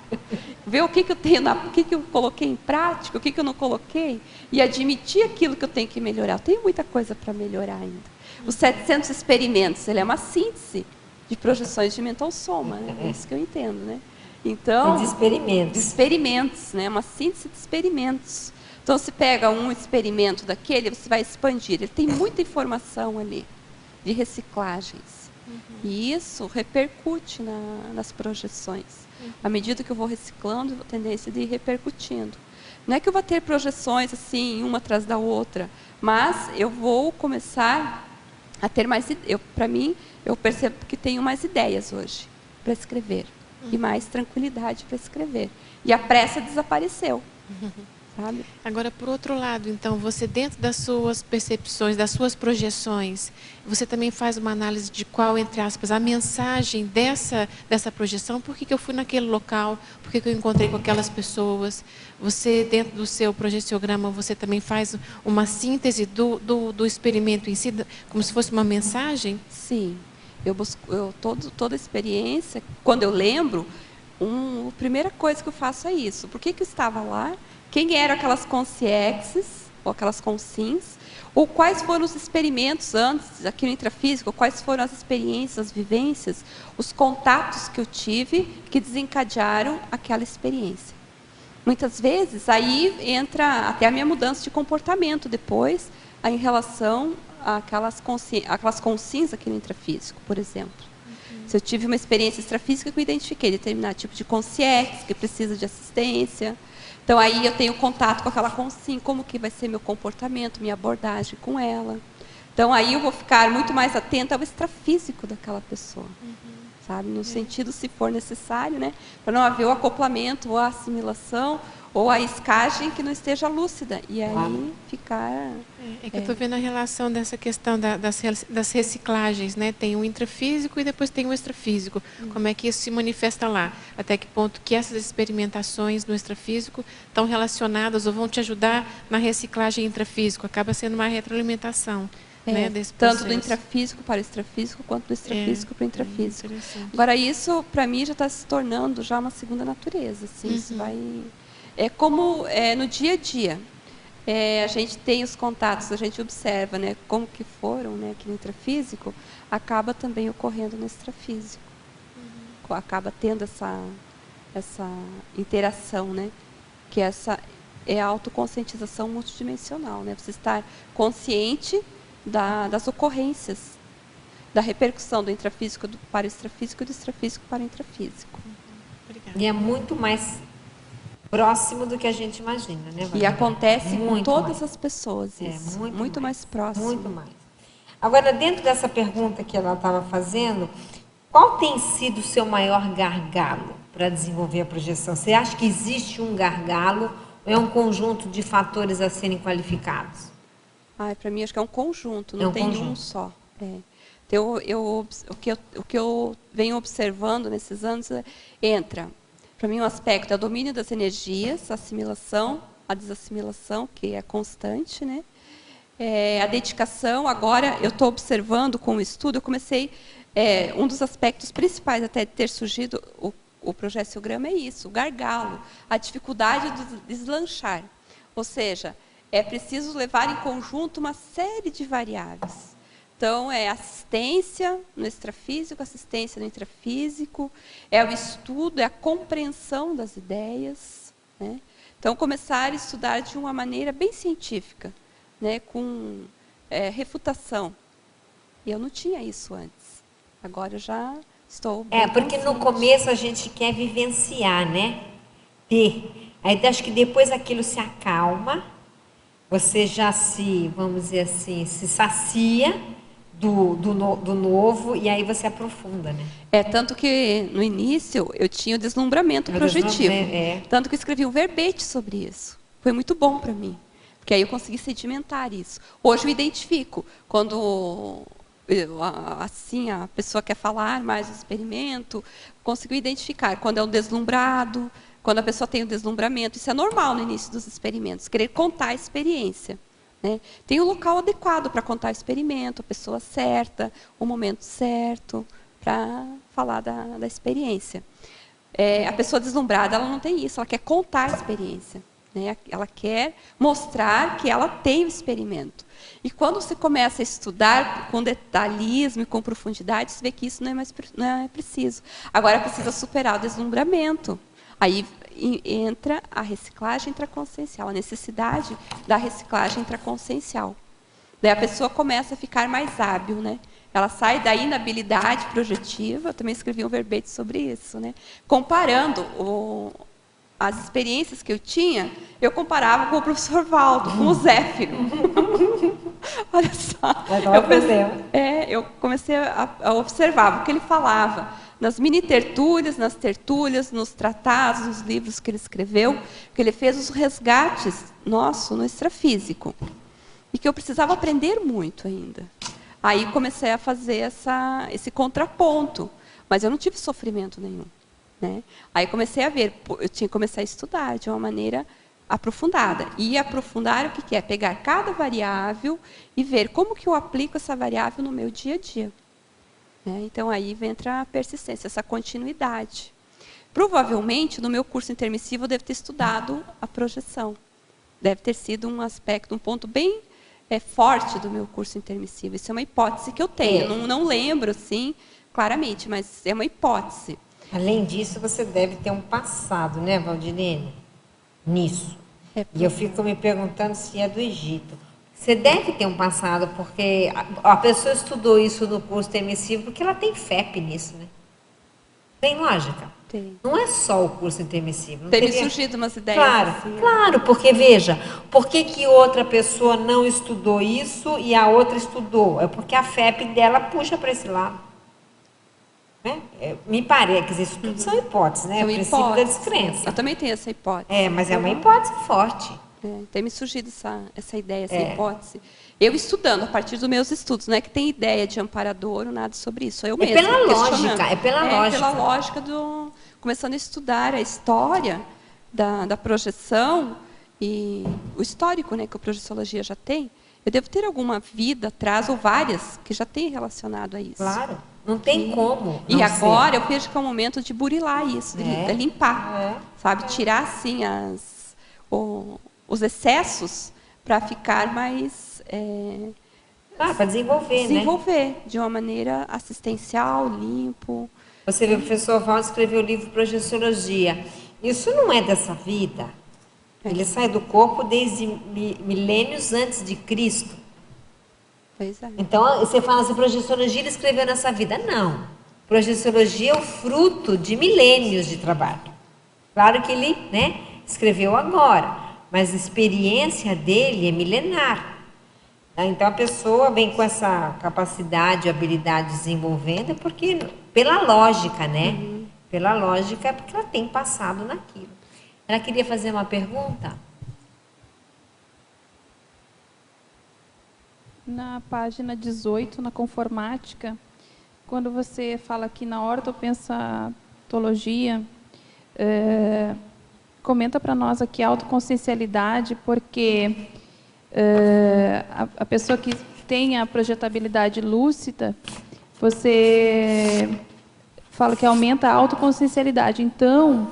ver o que eu tenho, o que eu coloquei em prática, o que eu não coloquei, e admitir aquilo que eu tenho que melhorar. Eu tenho muita coisa para melhorar ainda. Os 700 experimentos, ele é uma síntese de projeções de mental soma, né? É isso que eu entendo, né? Então, de experimentos. De experimentos, né? Uma síntese de experimentos. Então, se pega um experimento daquele, você vai expandir. Ele tem muita informação ali, de reciclagens. E isso repercute nas projeções. À medida que eu vou reciclando, eu vou ter tendência de ir repercutindo. Não é que eu vou ter projeções assim, uma atrás da outra, mas eu vou começar a ter mais... Para mim, eu percebo que tenho mais ideias hoje para escrever. E mais tranquilidade para escrever. E a pressa desapareceu. Sabe? Agora, por outro lado, então, você dentro das suas percepções, das suas projeções, você também faz uma análise de qual, entre aspas, a mensagem dessa projeção, por que eu fui naquele local, por que eu encontrei com aquelas pessoas. Você, dentro do seu projeciograma, você também faz uma síntese do experimento em si, como se fosse uma mensagem? Sim. Toda experiência, quando eu lembro, a primeira coisa que eu faço é isso. Por que eu estava lá? Quem eram aquelas consciexes, ou aquelas consins, ou quais foram os experimentos antes, aqui no intrafísico, quais foram as experiências, as vivências, os contatos que eu tive que desencadearam aquela experiência. Muitas vezes, aí entra até a minha mudança de comportamento depois, em relação àquelas consins aqui no intrafísico, por exemplo. Se eu tive uma experiência extrafísica, que eu identifiquei determinado tipo de consciência que precisa de assistência. Então, aí eu tenho contato com aquela consim, como que vai ser meu comportamento, minha abordagem com ela. Então, aí eu vou ficar muito mais atenta ao extrafísico daquela pessoa. Sabe? No sentido, se for necessário, né? Para não haver o acoplamento, ou a assimilação, ou a escagem que não esteja lúcida. E aí ficar... que eu estou vendo a relação dessa questão das reciclagens, né? Tem o intrafísico e depois tem o extrafísico. Como é que isso se manifesta lá? Até que ponto que essas experimentações no extrafísico estão relacionadas ou vão te ajudar na reciclagem intrafísico? Acaba sendo uma retroalimentação. né, desse tanto processo. do intrafísico para o extrafísico, quanto do extrafísico para o intrafísico. Interessante. Agora, isso, para mim, já está se tornando já uma segunda natureza. Assim, isso vai... É como no dia a dia. A gente tem os contatos, a gente observa, né, como que foram, né, aqui no intrafísico, acaba também ocorrendo no extrafísico. Acaba tendo essa interação, né, que essa é a autoconscientização multidimensional, né, você estar consciente das ocorrências, da repercussão do intrafísico para o extrafísico e do extrafísico para o intrafísico. Obrigada. E é muito mais próximo do que a gente imagina, né, E Wagner? acontece com Muito todas mais. as pessoas, isso. Muito Muito mais próximo. Muito mais. Agora, dentro dessa pergunta que ela estava fazendo, qual tem sido o seu maior gargalo para desenvolver a projeção? Você acha que existe um gargalo ou é um conjunto de fatores a serem qualificados? Para mim, acho que é um conjunto, não um tem conjunto. um só. Então, o que eu venho observando nesses anos entra, para mim, um aspecto é o domínio das energias, a assimilação, a desassimilação, que é constante, né? A dedicação, agora eu estou observando com o estudo, eu comecei, um dos aspectos principais até de ter surgido o projeciograma é isso, o gargalo, a dificuldade de deslanchar. Ou seja, é preciso levar em conjunto uma série de variáveis. Então, é assistência no extrafísico, assistência no intrafísico, é o estudo, é a compreensão das ideias, né? Então, começar a estudar de uma maneira bem científica, né? Com refutação. E eu não tinha isso antes. Agora eu já estou bem Porque no consciente. começo a gente quer vivenciar, né? Ter. Aí acho que depois aquilo se acalma, você já vamos dizer assim, se sacia do novo e aí você aprofunda, né? Tanto que no início eu tinha o deslumbramento projetivo. Tanto que eu escrevi um verbete sobre isso. Foi muito bom para mim, porque aí eu consegui sedimentar isso. Hoje eu identifico quando assim a pessoa quer falar mais do experimento, consigo identificar quando é um deslumbrado, quando a pessoa tem um deslumbramento. Isso é normal no início dos experimentos, querer contar a experiência, né? Tem o local adequado para contar o experimento, a pessoa certa, o momento certo para falar da experiência. A pessoa deslumbrada, ela não tem isso, ela quer contar a experiência, né? Ela quer mostrar que ela tem o experimento. E quando você começa a estudar com detalhismo e com profundidade, você vê que isso não é preciso. Agora precisa superar o deslumbramento. Aí entra a reciclagem intraconsciencial, a necessidade da reciclagem intraconsciencial. Daí a pessoa começa a ficar mais hábil, né? Ela sai da inabilidade projetiva, eu também escrevi um verbete sobre isso, né? Comparando as experiências que eu tinha, eu comparava com o professor Valdo, com o Zéfiro. Olha só. Eu comecei a observar o que ele falava nas mini-tertúlias, nas tertúlias, nos tratados, nos livros que ele escreveu, que ele fez os resgates nossos no extrafísico. E que eu precisava aprender muito ainda. Aí comecei a fazer esse contraponto, mas eu não tive sofrimento nenhum, né? Aí comecei a ver, eu tinha que começar a estudar de uma maneira aprofundada. E aprofundar o que é? Pegar cada variável e ver como que eu aplico essa variável no meu dia a dia. Então, aí entra a persistência, essa continuidade. Provavelmente, no meu curso intermissivo, eu devo ter estudado a projeção. Deve ter sido um aspecto, um ponto bem forte do meu curso intermissivo. Isso é uma hipótese que eu tenho. Não lembro, assim, claramente, mas é uma hipótese. Além disso, você deve ter um passado, né, Valdirene? Nisso. E eu fico me perguntando se é do Egito. Você deve ter um passado, porque a pessoa estudou isso no curso intermissivo porque ela tem FEP nisso, né? Tem lógica? Tem. Não é só o curso intermissivo. Tem me surgido umas ideias assim. Claro, porque veja, por que outra pessoa não estudou isso e a outra estudou? É porque a FEP dela puxa para esse lado. Né? Me parece, quer dizer, isso tudo são hipóteses, né? São o princípio da descrença. Eu também tenho essa hipótese. Mas é uma hipótese forte. Tem me surgido essa ideia, essa hipótese. Eu estudando, a partir dos meus estudos, não é que tem ideia de amparador ou nada sobre isso. Eu mesma pela lógica, pela lógica começando a estudar a história da projeção e o histórico, né, que a projeciologia já tem. Eu devo ter alguma vida atrás, ou várias, que já tem relacionado a isso. Claro, não tem como. E não agora ser. eu vejo que é o momento de burilar isso, de limpar, sabe? Tirar, assim, os excessos para ficar mais... Para desenvolver, né? desenvolver de uma maneira assistencial, limpo. Você vê, o professor Val escreveu o livro Projeciologia. Isso não é dessa vida. Ele sai do corpo desde milênios antes de Cristo. Pois é. Então, você fala assim, projeciologia ele escreveu nessa vida. Não. Projeciologia é o fruto de milênios de trabalho. Claro que ele, né, escreveu agora, mas a experiência dele é milenar. Então, a pessoa vem com essa capacidade, habilidade desenvolvendo, porque, pela lógica, né? Pela lógica, porque ela tem passado naquilo. Ela queria fazer uma pergunta? Na página 18, na conformática, quando você fala aqui na ortopensatologia, comenta para nós aqui a autoconsciencialidade, porque a pessoa que tem a projetabilidade lúcida, você fala que aumenta a autoconsciencialidade. Então,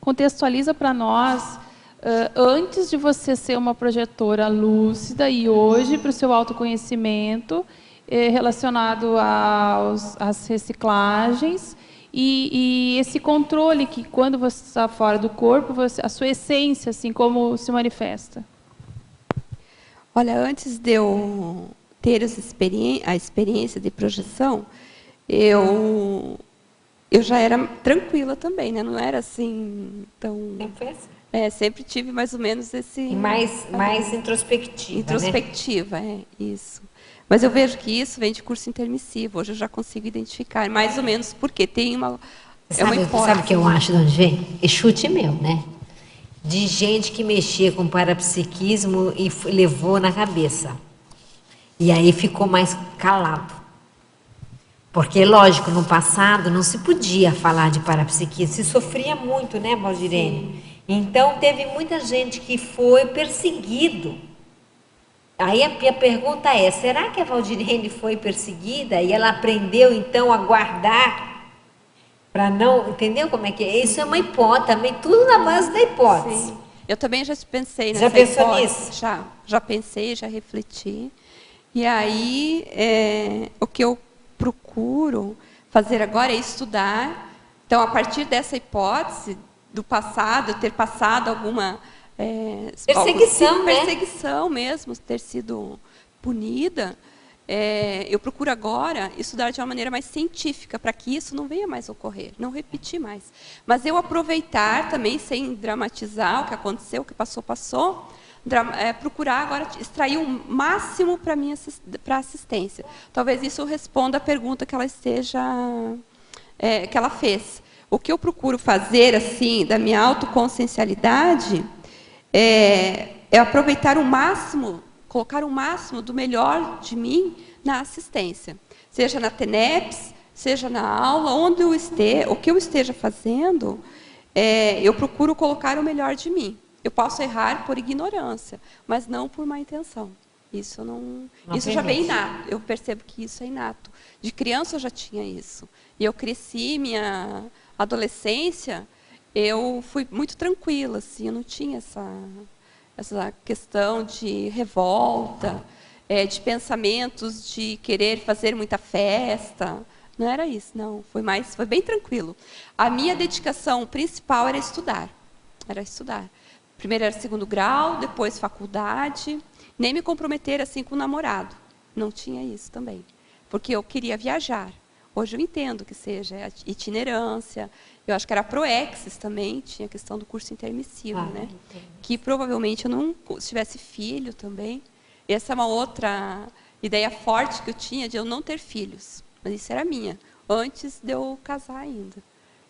contextualiza para nós, antes de você ser uma projetora lúcida e hoje para o seu autoconhecimento, relacionado às reciclagens e esse controle que quando você está fora do corpo, a sua essência, assim, como se manifesta. Olha, antes de eu ter a experiência de projeção, eu já era tranquila também, né? Não era assim tão... Sempre foi assim. Sempre tive mais ou menos esse... E mais introspectiva, Introspectiva, isso. Mas eu vejo que isso vem de curso intermissivo. Hoje eu já consigo identificar mais ou menos porque tem uma... Sabe o que eu acho de onde vem? É chute meu, né? De gente que mexia com parapsiquismo e levou na cabeça. E aí ficou mais calado. Porque, lógico, no passado não se podia falar de parapsiquismo, se sofria muito, né, Valdirene? Então, teve muita gente que foi perseguido. Aí a pergunta é, será que a Valdirene foi perseguida e ela aprendeu, então, a guardar para não... Entendeu como é que é? Isso é uma hipótese, também tudo na base da hipótese. Sim. Eu também já pensei nessa hipótese. Já pensou nisso? Já pensei, já refleti. E aí, o que eu procuro fazer agora é estudar. Então, a partir dessa hipótese do passado, ter passado alguma perseguição, né? Perseguição mesmo, ter sido punida, eu procuro agora estudar de uma maneira mais científica para que isso não venha mais ocorrer, não repetir mais. Mas eu aproveitar também, sem dramatizar o que aconteceu, o que passou, procurar agora extrair o máximo para assistência. Talvez isso responda a pergunta que ela que ela fez. O que eu procuro fazer assim da minha autoconsciencialidade é aproveitar o máximo, colocar o máximo do melhor de mim na assistência, seja na TENEPS, seja na aula, onde eu esteja, o que eu esteja fazendo, eu procuro colocar o melhor de mim. Eu posso errar por ignorância, mas não por má intenção. Isso isso já vem inato. Eu percebo que isso é inato. De criança eu já tinha isso. E eu cresci, minha adolescência, eu fui muito tranquila, assim, eu não tinha essa questão de revolta, de pensamentos de querer fazer muita festa. Não era isso, não. Foi bem tranquilo. A minha dedicação principal era estudar. Primeiro era segundo grau, depois faculdade. Nem me comprometer assim com o namorado. Não tinha isso também. Porque eu queria viajar. Hoje eu entendo que seja itinerância. Eu acho que era Proexis também, tinha a questão do curso intermissivo, né? Que provavelmente eu não tivesse filho também. Essa é uma outra ideia forte que eu tinha de eu não ter filhos. Mas isso era minha, antes de eu casar ainda.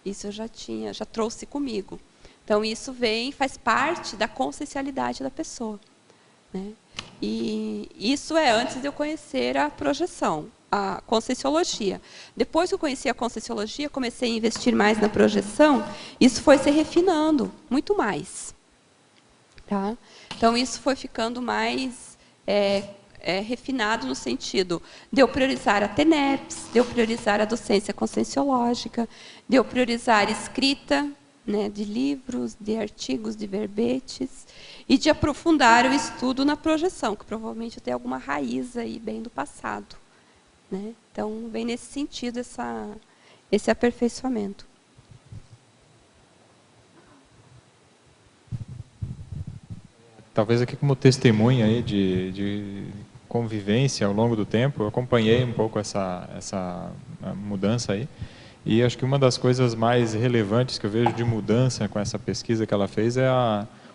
Isso eu já trouxe comigo. Então isso faz parte da consciencialidade da pessoa, né? E isso é antes de eu conhecer a projeção, a conscienciologia. Depois que eu conheci a conscienciologia, comecei a investir mais na projeção, isso foi se refinando muito mais. Tá? Então, isso foi ficando mais refinado no sentido de eu priorizar a TENEPS, de eu priorizar a docência conscienciológica, de eu priorizar a escrita, né, de livros, de artigos, de verbetes, e de aprofundar o estudo na projeção, que provavelmente tem alguma raiz aí bem do passado, né? Então, vem nesse sentido esse aperfeiçoamento. Talvez aqui como testemunha aí de convivência ao longo do tempo, eu acompanhei um pouco essa mudança aí, e acho que uma das coisas mais relevantes que eu vejo de mudança com essa pesquisa que ela fez é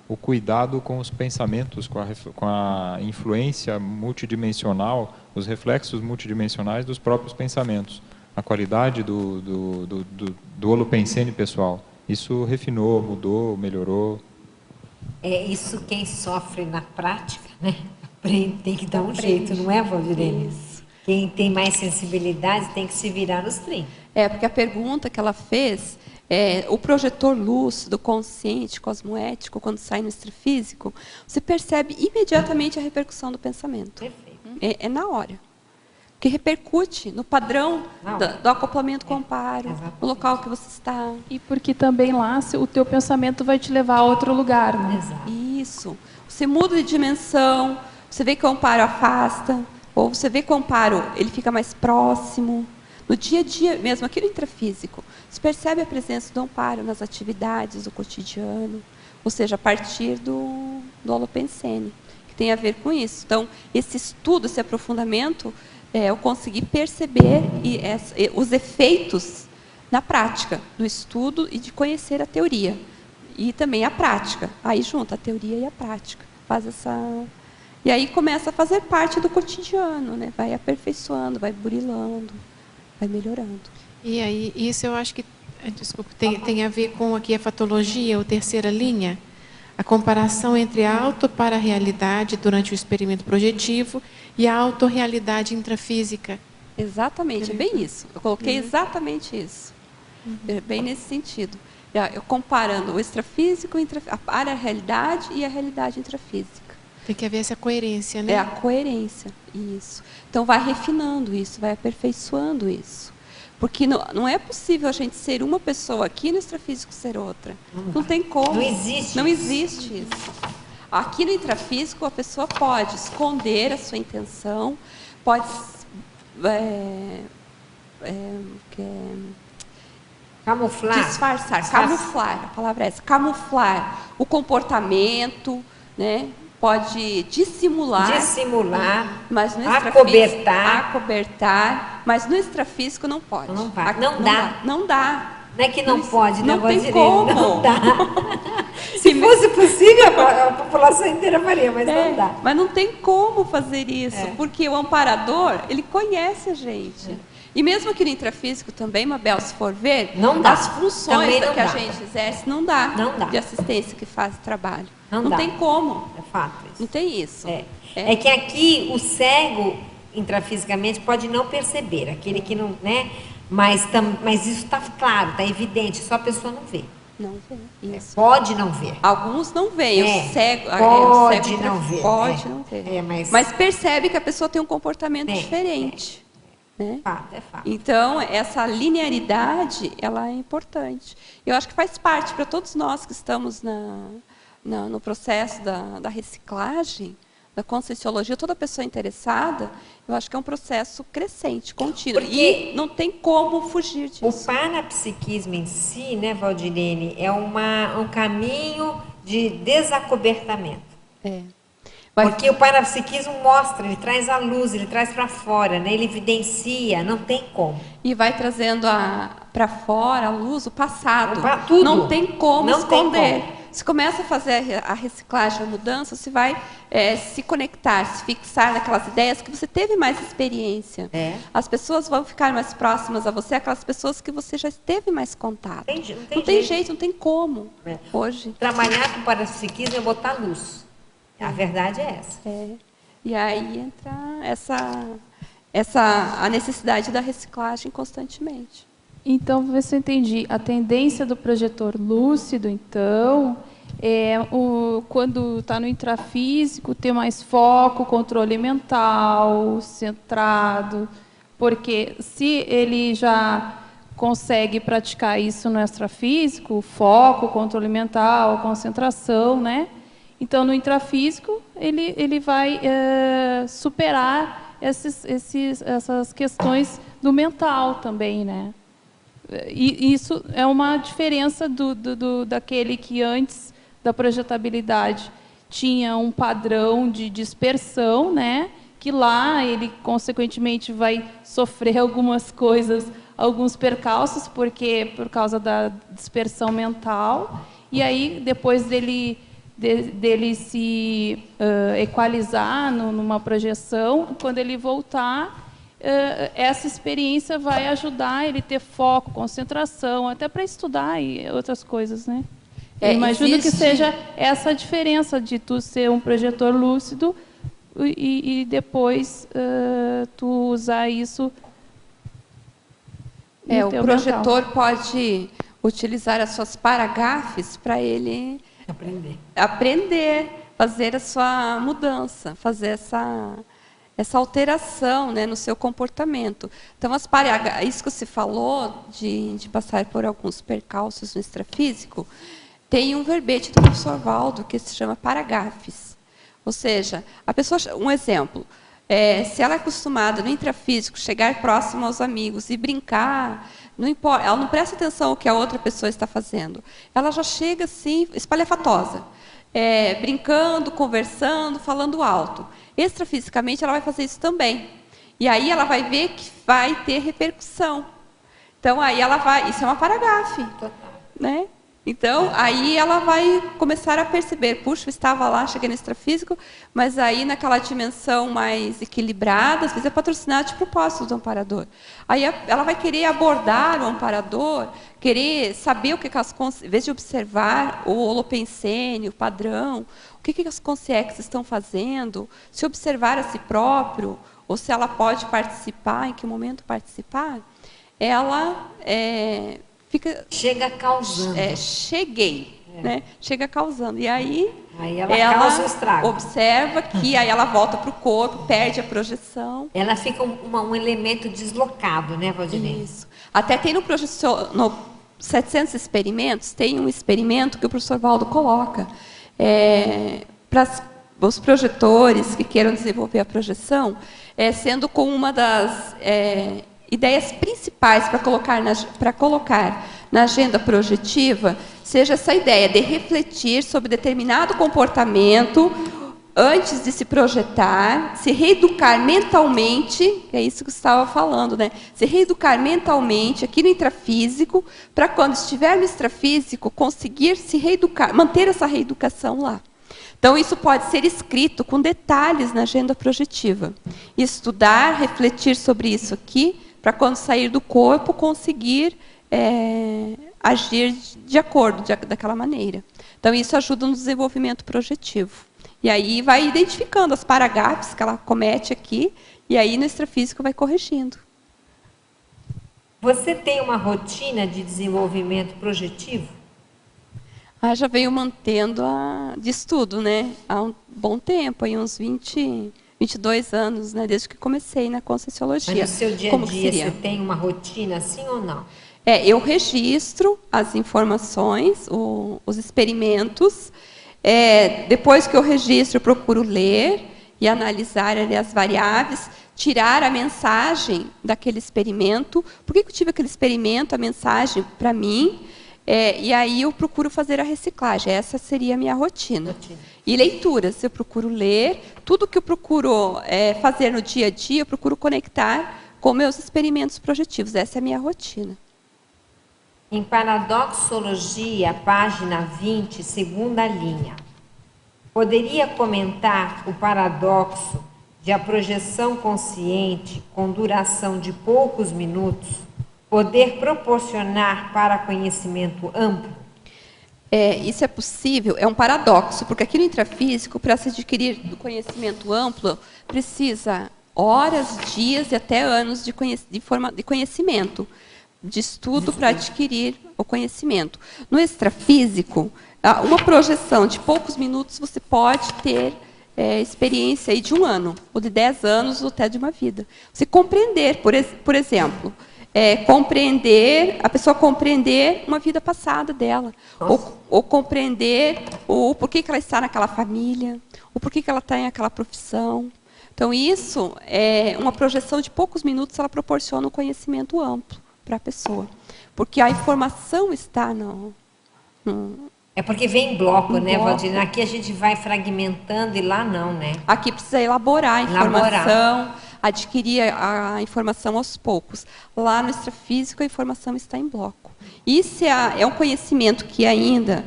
o cuidado com os pensamentos, com a influência multidimensional, os reflexos multidimensionais dos próprios pensamentos, a qualidade do holopensene pessoal. Isso refinou, mudou, melhorou. É isso, quem sofre na prática, né? Tem que dar um jeito, não é, Valdirene? Isso. Quem tem mais sensibilidade tem que se virar nos 30. Porque a pergunta que ela fez, o projetor lúcido, consciente, cosmoético, quando sai no extrafísico, você percebe imediatamente a repercussão do pensamento. Perfeito. É na hora. Que repercute no padrão do acoplamento com o amparo, no local que você está. E porque também lá o teu pensamento vai te levar a outro lugar, né? Exato. Isso. Você muda de dimensão, você vê que o amparo afasta, ou você vê que o amparo ele fica mais próximo. No dia a dia, mesmo aqui no intrafísico, você percebe a presença do amparo nas atividades do cotidiano, ou seja, a partir do holopensene, que tem a ver com isso. Então, esse estudo, esse aprofundamento, eu consegui perceber os efeitos na prática do estudo e de conhecer a teoria. E também a prática. Aí junta a teoria e a prática. E aí começa a fazer parte do cotidiano, né? Vai aperfeiçoando, vai burilando, vai melhorando. E aí, isso eu acho que, desculpa, tem a ver com aqui a fatologia, ou terceira linha, a comparação entre a autopararealidade durante o experimento projetivo e a autorrealidade intrafísica. Exatamente, é bem isso. Eu coloquei exatamente isso. Bem nesse sentido. Eu comparando o extrafísico, a pararealidade e a realidade intrafísica. Tem que haver essa coerência, né? É a coerência, isso. Então, vai refinando isso, vai aperfeiçoando isso. Porque não é possível a gente ser uma pessoa aqui no extrafísico ser outra. Não tem como. Não existe. Não existe isso. Aqui no intrafísico, a pessoa pode esconder a sua intenção, pode Camuflar. disfarçar, camuflar, a palavra é essa, camuflar o comportamento, né? Pode dissimular, mas no acobertar, mas no extrafísico não pode. Não vai. Não dá. Não dá. Não é que não pode, não tem Valdirene, como. não dá. Se fosse possível, a população inteira faria, mas não dá. Mas não tem como fazer isso, porque o amparador, ele conhece a gente. E mesmo aqui no intrafísico também, Mabel, se for ver, não dá. as funções Também não que a dá. gente exerce não dá, de assistência que faz trabalho. Não Não dá. tem como. É fato isso. Não tem isso. É que aqui o cego, intrafisicamente, pode não perceber, aquele que não, né? Mas isso está claro, está evidente, só a pessoa não vê. Não vê. Isso. Pode não ver. Alguns não veem, o cego Pode não ver. Pode não ver. Mas percebe que a pessoa tem um comportamento diferente. Né? É fato. Então, essa linearidade, ela é importante. Eu acho que faz parte para todos nós que estamos no processo da reciclagem, da conscienciologia, toda pessoa interessada, eu acho que é um processo crescente, contínuo. E não tem como fugir disso. O panapsiquismo em si, né, Valdirene, é um caminho de desacobertamento. Porque o panapsiquismo mostra, ele traz a luz, ele traz para fora, né? Ele evidencia, não tem como. E vai trazendo para fora a luz, o passado. Tudo. Não tem como esconder. Tem como. Você começa a fazer a reciclagem, a mudança, você vai se conectar, se fixar naquelas ideias que você teve mais experiência. As pessoas vão ficar mais próximas a você, aquelas pessoas que você já teve mais contato. Não tem jeito, não tem como hoje. Trabalhar com o panapsiquismo é botar luz. A verdade é essa. E aí entra a necessidade da reciclagem constantemente. Então, vou ver se eu entendi. A tendência do projetor lúcido, então, quando está no intrafísico, ter mais foco, controle mental, centrado, porque se ele já consegue praticar isso no extrafísico, foco, controle mental, concentração, né? Então, no intrafísico, ele vai superar essas questões do mental também, né? E isso é uma diferença daquele que antes da projetabilidade tinha um padrão de dispersão, né? Que lá ele, consequentemente, vai sofrer algumas coisas, alguns percalços, por causa da dispersão mental. E aí, depois dele se equalizar numa projeção, quando ele voltar, essa experiência vai ajudar ele a ter foco, concentração, até para estudar e outras coisas, né? Eu imagino que seja essa a diferença de tu ser um projetor lúcido e depois tu usar isso no O teu projetor mental. pode utilizar as suas paragafes para ele aprender, fazer a sua mudança, fazer essa alteração, né, no seu comportamento. Então, isso que você falou, de passar por alguns percalços no extrafísico, tem um verbete do professor Valdo que se chama paragafes. Ou seja, a pessoa, um exemplo, se ela é acostumada no intrafísico chegar próximo aos amigos e brincar, não importa, ela não presta atenção no que a outra pessoa está fazendo. Ela já chega assim, espalhafatosa, brincando, conversando, falando alto. Extrafisicamente, ela vai fazer isso também. E aí ela vai ver que vai ter repercussão. Então, aí ela vai... Isso é uma paragafe, né? Então, aí ela vai começar a perceber, puxa, eu estava lá, cheguei no extrafísico, mas aí naquela dimensão mais equilibrada, às vezes é patrocinado de propósito do amparador. Aí ela vai querer abordar o amparador, querer saber o que as consciências, em vez de observar o holopensene, o padrão, o que as consciências estão fazendo, se observar a si próprio, ou se ela pode participar, em que momento participar, ela... chega causando. Cheguei, né? Chega causando. E aí ela causa o estrago. Observa que aí ela volta para o corpo, perde a projeção. Ela fica um elemento deslocado, né, Valdinei? Isso. Até tem no 700 experimentos, tem um experimento que o professor Valdo coloca para os projetores que queiram desenvolver a projeção, sendo como uma das... ideias principais para colocar na agenda projetiva, seja essa ideia de refletir sobre determinado comportamento antes de se projetar, se reeducar mentalmente, que é isso que você estava falando, né? Se reeducar mentalmente aqui no intrafísico, para quando estiver no extrafísico, conseguir se reeducar, manter essa reeducação lá. Então, isso pode ser escrito com detalhes na agenda projetiva. Estudar, refletir sobre isso aqui, para quando sair do corpo, conseguir agir de acordo, daquela maneira. Então, isso ajuda no desenvolvimento projetivo. E aí vai identificando as paragafes que ela comete aqui, e aí no extrafísico vai corrigindo. Você tem uma rotina de desenvolvimento projetivo? Já venho mantendo de estudo, né? Há um bom tempo, aí uns 22 anos, né, desde que comecei na Conscienciologia. Mas no seu dia a dia, você tem uma rotina assim ou não? Eu registro as informações, os experimentos. Depois que eu registro, eu procuro ler e analisar ali as variáveis, tirar a mensagem daquele experimento. Por que eu tive aquele experimento, a mensagem para mim? E aí eu procuro fazer a reciclagem. Essa seria a minha rotina. E leituras, eu procuro ler. Tudo que eu procuro fazer no dia a dia, eu procuro conectar com meus experimentos projetivos. Essa é a minha rotina. Em Paradoxologia, página 20, segunda linha. Poderia comentar o paradoxo de a projeção consciente, com duração de poucos minutos, poder proporcionar para conhecimento amplo? Isso é possível, é um paradoxo, porque aqui no intrafísico, para se adquirir do conhecimento amplo, precisa horas, dias e até anos de conhecimento, de estudo para adquirir o conhecimento. No extrafísico, Uma projeção de poucos minutos, você pode ter experiência aí de 1 ano, ou de 10 anos, ou até de uma vida. Você compreender, por exemplo, a pessoa compreender uma vida passada dela, ou compreender o porquê que ela está naquela família, o porquê que ela está em aquela profissão. Então, isso é uma projeção de poucos minutos, ela proporciona um conhecimento amplo para a pessoa. Porque a informação está no É porque vem em bloco, né, bloco. Valdir? Aqui a gente vai fragmentando e lá não, né? Aqui precisa elaborar a informação, adquirir a informação aos poucos. Lá no extrafísico, a informação está em bloco. E se é um conhecimento que ainda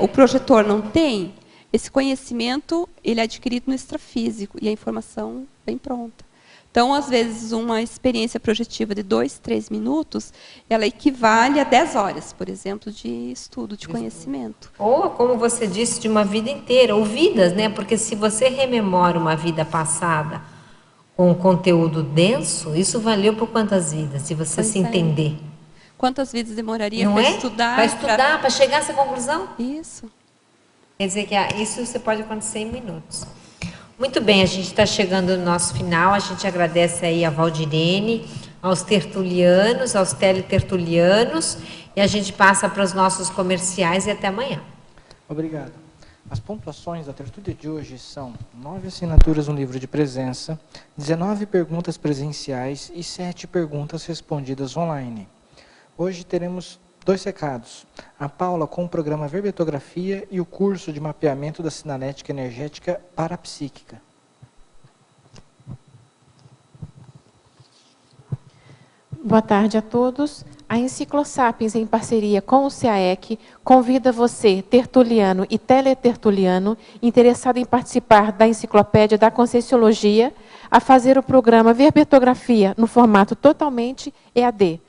o projetor não tem, esse conhecimento ele é adquirido no extrafísico e a informação vem pronta. Então, às vezes, uma experiência projetiva de 2, 3 minutos, ela equivale a 10 horas, por exemplo, de estudo, de conhecimento. Ou, como você disse, de uma vida inteira, ou vidas, né? Porque se você rememora uma vida passada com um conteúdo denso, isso valeu por quantas vidas, se você se entender? Quantas vidas demoraria Não para é? estudar? Para estudar, para chegar a essa conclusão? Isso. Quer dizer que isso você pode acontecer em minutos. Muito bem, a gente está chegando no nosso final, a gente agradece aí a Valdirene, aos tertulianos, aos teletertulianos, e a gente passa para os nossos comerciais e até amanhã. Obrigado. As pontuações da tertúlia de hoje são 9 assinaturas no livro de presença, 19 perguntas presenciais e 7 perguntas respondidas online. Hoje teremos 2 recados. A Paula com o programa Verbetografia e o curso de mapeamento da sinalética energética parapsíquica. Boa tarde a todos. A Enciclosapiens, em parceria com o CAEC, convida você, tertuliano e teletertuliano, interessado em participar da Enciclopédia da Conscienciologia, a fazer o programa Verbetografia no formato totalmente EAD.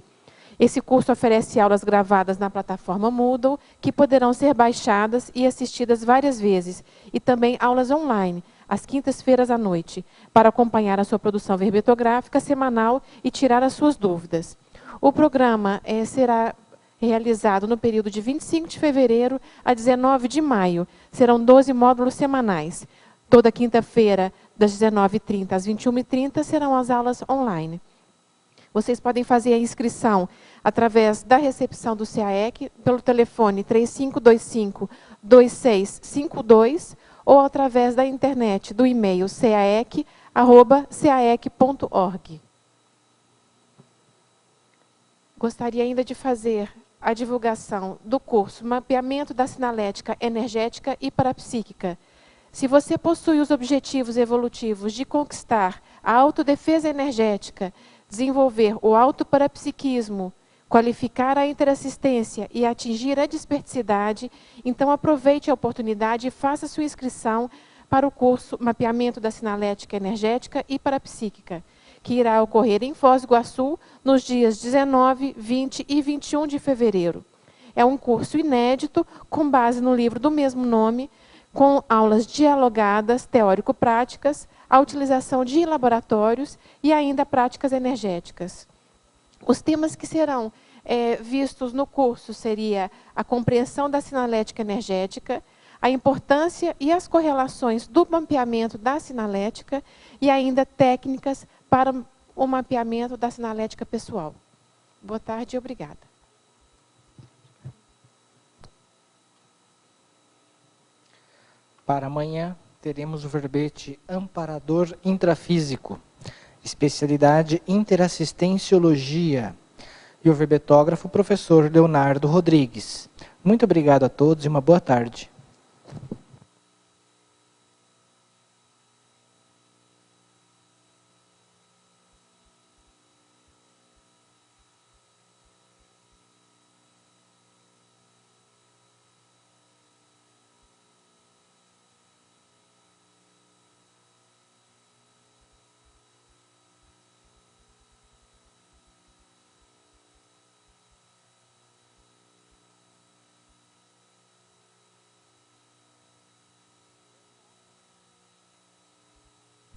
Esse curso oferece aulas gravadas na plataforma Moodle, que poderão ser baixadas e assistidas várias vezes, e também aulas online, às quintas-feiras à noite, para acompanhar a sua produção verbetográfica semanal e tirar as suas dúvidas. O programa será realizado no período de 25 de fevereiro a 19 de maio. Serão 12 módulos semanais. Toda quinta-feira, das 19h30 às 21h30, serão as aulas online. Vocês podem fazer a inscrição através da recepção do CAEC, pelo telefone 3525-2652, ou através da internet, do e-mail caec@caec.org. Gostaria ainda de fazer a divulgação do curso Mapeamento da Sinalética Energética e Parapsíquica. Se você possui os objetivos evolutivos de conquistar a autodefesa energética, desenvolver o autoparapsiquismo, qualificar a interassistência e atingir a desperticidade, então aproveite a oportunidade e faça sua inscrição para o curso Mapeamento da Sinalética Energética e Parapsíquica, que irá ocorrer em Foz do Iguaçu nos dias 19, 20 e 21 de fevereiro. É um curso inédito, com base no livro do mesmo nome, com aulas dialogadas, teórico-práticas, a utilização de laboratórios e ainda práticas energéticas. Os temas que serão vistos no curso seria a compreensão da sinalética energética, a importância e as correlações do mapeamento da sinalética e ainda técnicas para o mapeamento da sinalética pessoal. Boa tarde e obrigada. Para amanhã, teremos o verbete Amparador Intrafísico, especialidade Interassistenciologia, e o verbetógrafo professor Leonardo Rodrigues. Muito obrigado a todos e uma boa tarde.